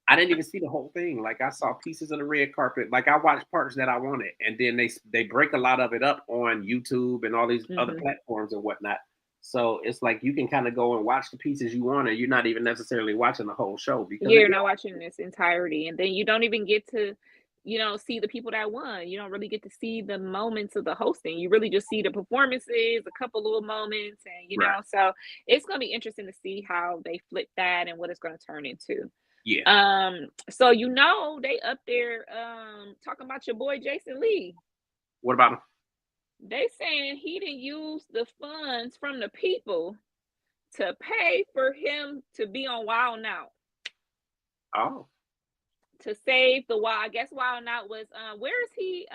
I didn't even see the whole thing. Like I saw pieces of the red carpet. Like I watched parts that I wanted, and then they break a lot of it up on YouTube and all these other platforms and whatnot. So it's like you can kind of go and watch the pieces you want, and you're not even necessarily watching the whole show because You're not watching this entirety, and then you don't even get to, see the people that won. You don't really get to see the moments of the hosting. You really just see the performances, a couple little moments, and Right. so it's gonna be interesting to see how they flip that and what it's gonna turn into. Yeah. So they up there talking about your boy Jason Lee. What about him? They saying he didn't use the funds from the people to pay for him to be on Wild Now. Oh. To save the Wild. I guess Wild Now was where is he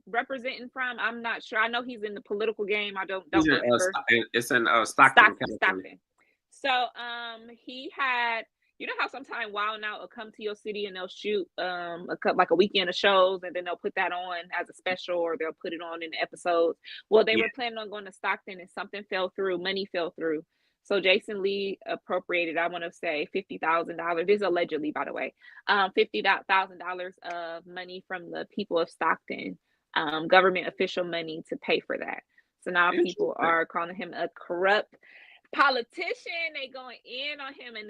representing from? I'm not sure. I know he's in the political game. I don't remember. It's in Stockton. Stockton. So he had, how sometimes Wild Now will come to your city and they'll shoot a weekend of shows, and then they'll put that on as a special, or they'll put it on in the episodes. Well, they were planning on going to Stockton, and something fell through. Money fell through. So Jason Lee appropriated, I want to say $50,000. This is allegedly, by the way, $50,000 of money from the people of Stockton, government official money to pay for that. So now people are calling him a corrupt politician. They going in on him, and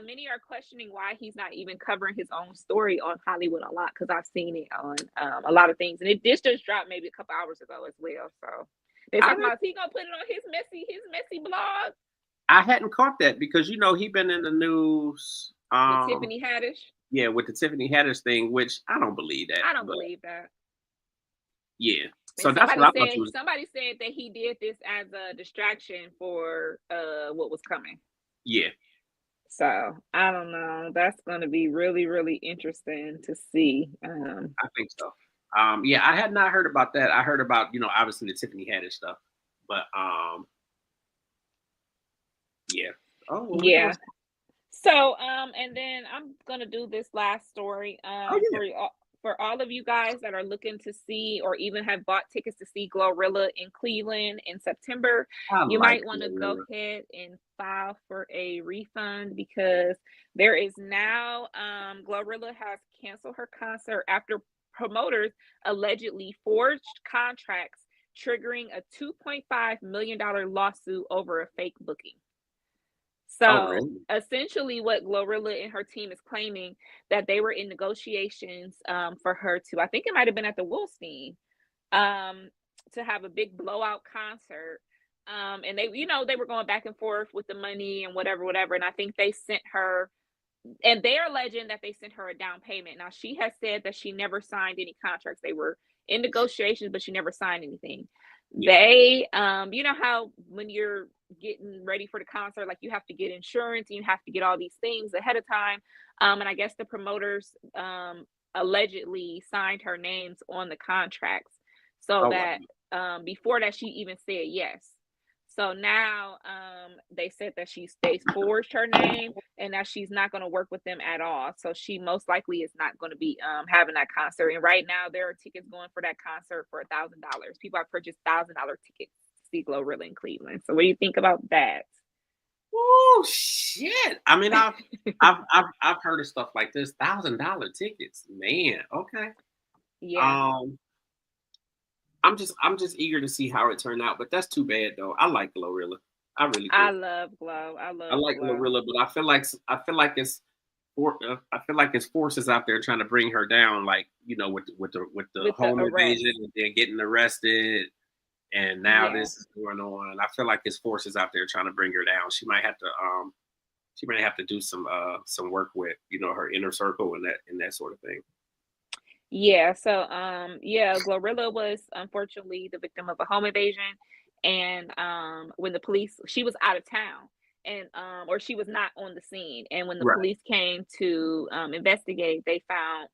many are questioning why he's not even covering his own story on Hollywood a lot, because I've seen it on a lot of things, and this just dropped maybe a couple hours ago as well. So they're talking about, is he gonna put it on his messy blog? I hadn't caught that because he been in the news with Tiffany Haddish. Yeah, with the Tiffany Haddish thing, which I don't believe that. I don't believe that. Yeah. So that's what I thought you was... Somebody said that he did this as a distraction for what was coming. Yeah. So I don't know. That's going to be really, really interesting to see. I think so. Yeah, I had not heard about that. I heard about, obviously the Tiffany Haddish stuff, but yeah. Oh, well, yeah. So and then I'm gonna do this last story for all of you guys that are looking to see, or even have bought tickets to see Glorilla in Cleveland in September. You might want to go ahead and file for a refund, because there is now Glorilla has canceled her concert after promoters allegedly forged contracts, triggering a $2.5 million lawsuit over a fake booking. So essentially what Glorilla and her team is claiming, that they were in negotiations for her to, I think it might have been at the Wolstein, to have a big blowout concert. And they were going back and forth with the money and whatever. And I think they sent her, and they're alleging that they sent her a down payment. Now, she has said that she never signed any contracts. They were in negotiations, but she never signed anything. Yeah. They, how when you're getting ready for the concert, like you have to get insurance and you have to get all these things ahead of time. And I guess the promoters allegedly signed her names on the contracts, so that before that she even said yes. So now they said that they forged her name, and that she's not going to work with them at all. So she most likely is not going to be having that concert. And right now there are tickets going for that concert for $1,000. People have purchased $1,000 tickets to see Glorilla in Cleveland. So what do you think about that? Oh shit! I mean, I've heard of stuff like this. $1,000 tickets, man. Okay. Yeah. I'm just eager to see how it turned out, but that's too bad though. I like Glorilla. I really do. I love Glow. I like Glorilla, but I feel like it's forces out there trying to bring her down, like with the home invasion and then getting arrested, and now this is going on. I feel like it's forces out there trying to bring her down. She might have to do some work with her inner circle and that sort of thing. Yeah, so Glorilla was unfortunately the victim of a home invasion, and when the police, she was out of town, and or she was not on the scene, and when the police came to investigate, they found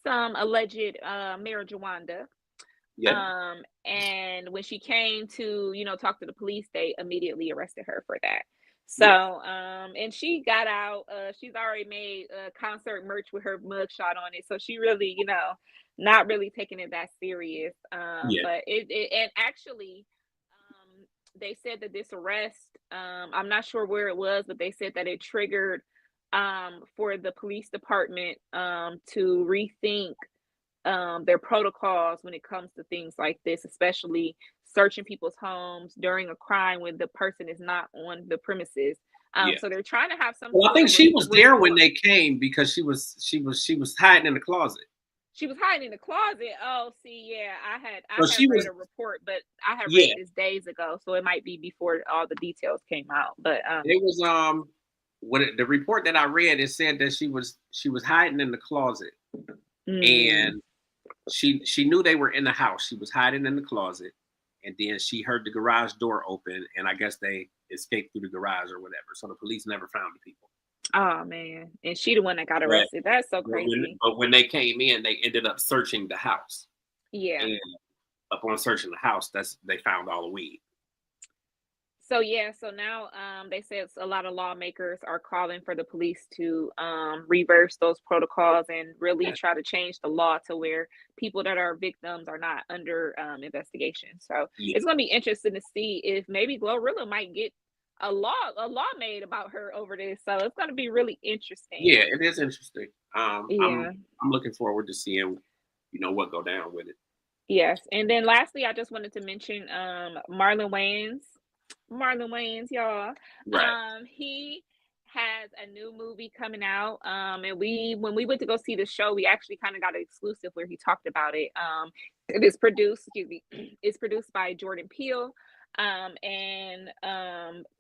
some alleged marijuana. Yeah. And when she came to talk to the police, they immediately arrested her for that. So, and she got out, she's already made concert merch with her mugshot on it. So she really, not really taking it that serious. But and actually, they said that this arrest, I'm not sure where it was, but they said that it triggered for the police department to rethink their protocols when it comes to things like this, especially searching people's homes during a crime when the person is not on the premises. So they're trying to have some. Well, I think she was there when they came because she was hiding in the closet. She was hiding in the closet. Oh, see, yeah, I had read a report, but I had read this days ago, so it might be before all the details came out. But it was the report that I read, it said that she was hiding in the closet, and she knew they were in the house. She was hiding in the closet, and then she heard the garage door open, and I guess they escaped through the garage or whatever. So the police never found the people. Oh man, and she the one that got arrested. That's so crazy. But when they came in, they ended up searching the house. Yeah. And upon searching the house, they found all the weed. So now they said a lot of lawmakers are calling for the police to reverse those protocols and really try to change the law to where people that are victims are not under investigation. So it's going to be interesting to see if maybe Glorilla might get a law made about her over this. So it's going to be really interesting. Yeah, it is interesting. I'm looking forward to seeing, what go down with it. Yes, and then lastly, I just wanted to mention Marlon Wayans, y'all. Right. He has a new movie coming out. And when we went to go see the show, we actually kind of got an exclusive where he talked about it. It is produced, it's produced by Jordan Peele, and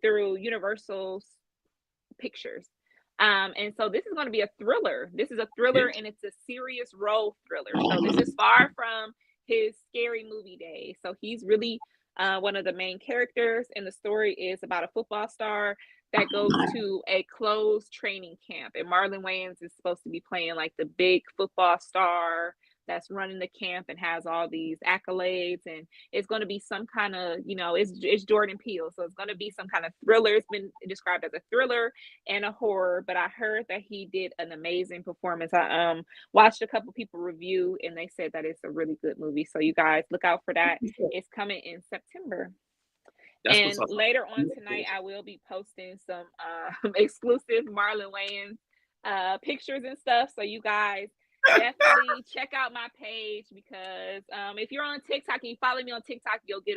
through Universal Pictures. And so this is going to be a thriller. This is a thriller, and it's a serious role thriller. So this is far from his scary movie days. So he's really one of the main characters, and the story is about a football star that goes to a closed training camp, and Marlon Wayans is supposed to be playing like the big football star that's running the camp and has all these accolades, and it's going to be some kind of, it's Jordan Peele, so it's going to be some kind of thriller. It's been described as a thriller and a horror, but I heard that he did an amazing performance. I watched a couple people review, and they said that it's a really good movie, so you guys look out for that. It's coming in September. And later on tonight, I will be posting some exclusive Marlon Wayans pictures and stuff, so you guys definitely check out my page, because if you're on TikTok and you follow me on TikTok, you'll get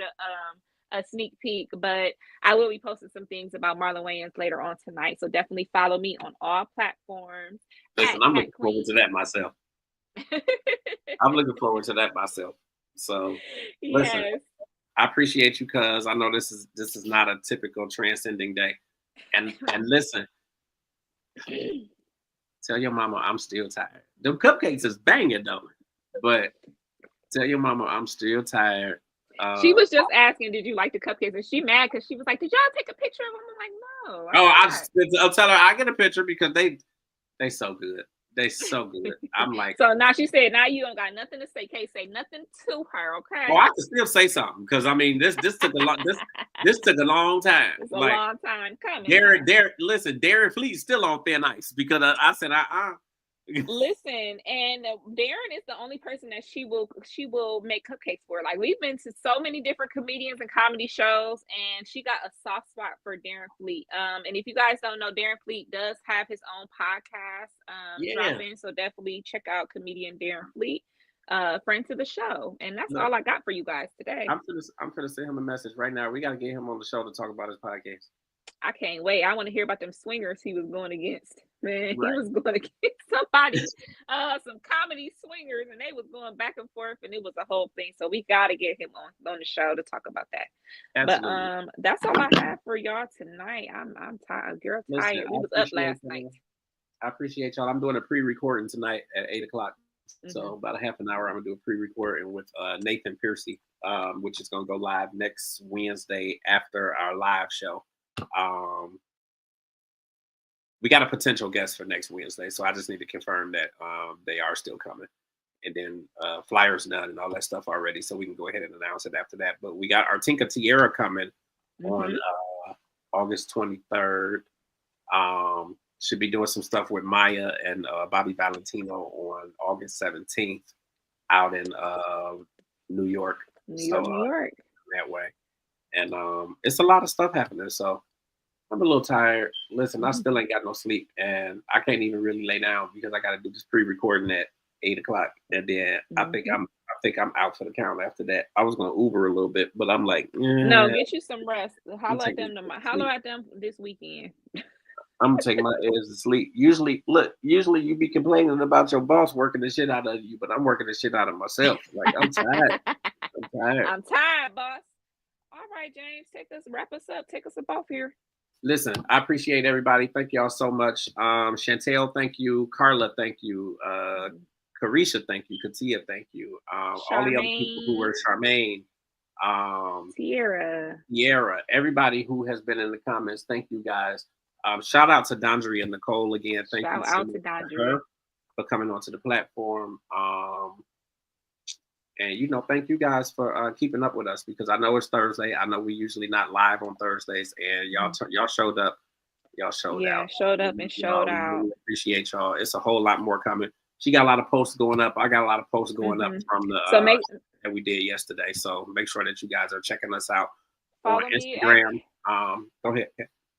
a sneak peek. But I will be posting some things about Marlon Wayans later on tonight, so definitely follow me on all platforms. Listen, I'm looking forward to that myself. So listen, I appreciate you, cuz I know this is not a typical transcending day. And listen, tell your mama I'm still tired. Them cupcakes is banging though, but tell your mama I'm still tired. She was just asking, did you like the cupcakes? And she mad because she was like, did y'all take a picture of them? I'm like, no. I'll tell her I get a picture because they so good. They so good. I'm like, so now she said, now you don't got nothing to say. Can't say nothing to her, okay? Well, I can still say something, because I mean this took a long this took a long time. It's a long time coming. Darren Fleet's still on thin ice, because I said Listen, and Darren is the only person that she will make cupcakes for. Like, we've been to so many different comedians and comedy shows, and she got a soft spot for Darren Fleet. And if you guys don't know, Darren Fleet does have his own podcast dropping, so definitely check out comedian Darren Fleet, friend to the show. And that's all I got for you guys today. I'm gonna send him a message right now. We got to get him on the show to talk about his podcast. I can't wait. I want to hear about them swingers he was going against. Man, right. He was going against somebody, some comedy swingers, and they was going back and forth, and it was a whole thing. So we got to get him on the show to talk about that. Absolutely. But that's all I have for y'all tonight. I'm tired. Girl, tired. Listen, we was up last night. I appreciate y'all. I'm doing a pre-recording tonight at 8:00. Mm-hmm. So about a half an hour, I'm gonna do a pre-recording with Nathan Piercy, which is gonna go live next Wednesday after our live show. We got a potential guest for next Wednesday, so I just need to confirm that they are still coming, and then flyers done and all that stuff already, so we can go ahead and announce it after that. But we got Artinka Tierra coming on August 23rd. Should be doing some stuff with Maya and Bobby Valentino on August 17th out in New York. New York. That way. And it's a lot of stuff happening. So I'm a little tired. Listen, I still ain't got no sleep, and I can't even really lay down because I got to do this pre-recording at 8 o'clock, and then I think I'm out for the count after that. I was gonna Uber a little bit, but I'm like, No, get you some rest. Holler at taking them. it to Holler sleep. at them this weekend. I'm gonna take my ass to sleep. Usually you be complaining about your boss working the shit out of you, but I'm working the shit out of myself. Like I'm tired. I'm tired. I'm tired, boss. All right, James, wrap us up. Take us up off here. Listen, I appreciate everybody. Thank y'all so much. Chantel, thank you. Carla, thank you. Carisha, thank you. Katia, thank you. All the other people who were Charmaine, Sierra, everybody who has been in the comments, thank you guys. Shout out to Dondria and Nicole again. Thank you shout out to Dondria for coming onto the platform. And thank you guys for keeping up with us, because I know it's Thursday. I know we usually not live on Thursdays, and y'all showed up. Y'all showed out. Showed up and showed out. Really appreciate y'all. It's a whole lot more coming. She got a lot of posts going up. I got a lot of posts going up from the that we did yesterday. So make sure that you guys are checking us out on Instagram. Go ahead.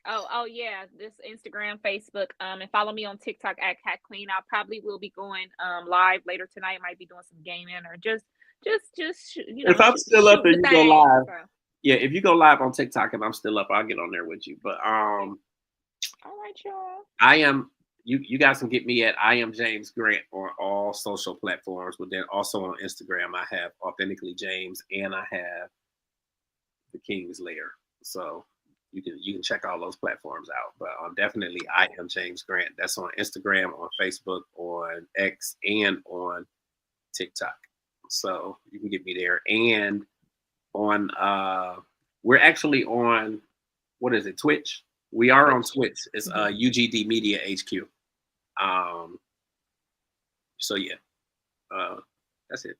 Oh yeah, this Instagram, Facebook, and follow me on TikTok at Cat Clean. I probably will be going live later tonight. Might be doing some gaming or just if I'm still up and you go live. So. Yeah, if you go live on TikTok and I'm still up, I'll get on there with you. But all right, y'all. I am you guys can get me at I am James Grant on all social platforms, but then also on Instagram I have Authentically James and I have The King's Lair. So you can check all those platforms out. But definitely I am James Grant. That's on Instagram, on Facebook, on X, and on TikTok. So you can get me there. And on we're actually on, what is it, Twitch? We are on Twitch. It's UGD Media HQ. So yeah. That's it.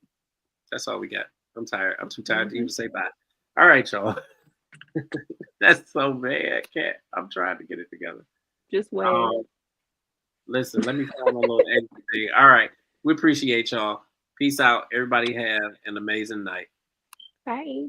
That's all we got. I'm tired. I'm too tired to even say bye. All right, y'all. That's so bad, Cat. I'm trying to get it together. Just wait. Listen, let me find a little extra thing. All right. We appreciate y'all. Peace out. Everybody have an amazing night. Bye.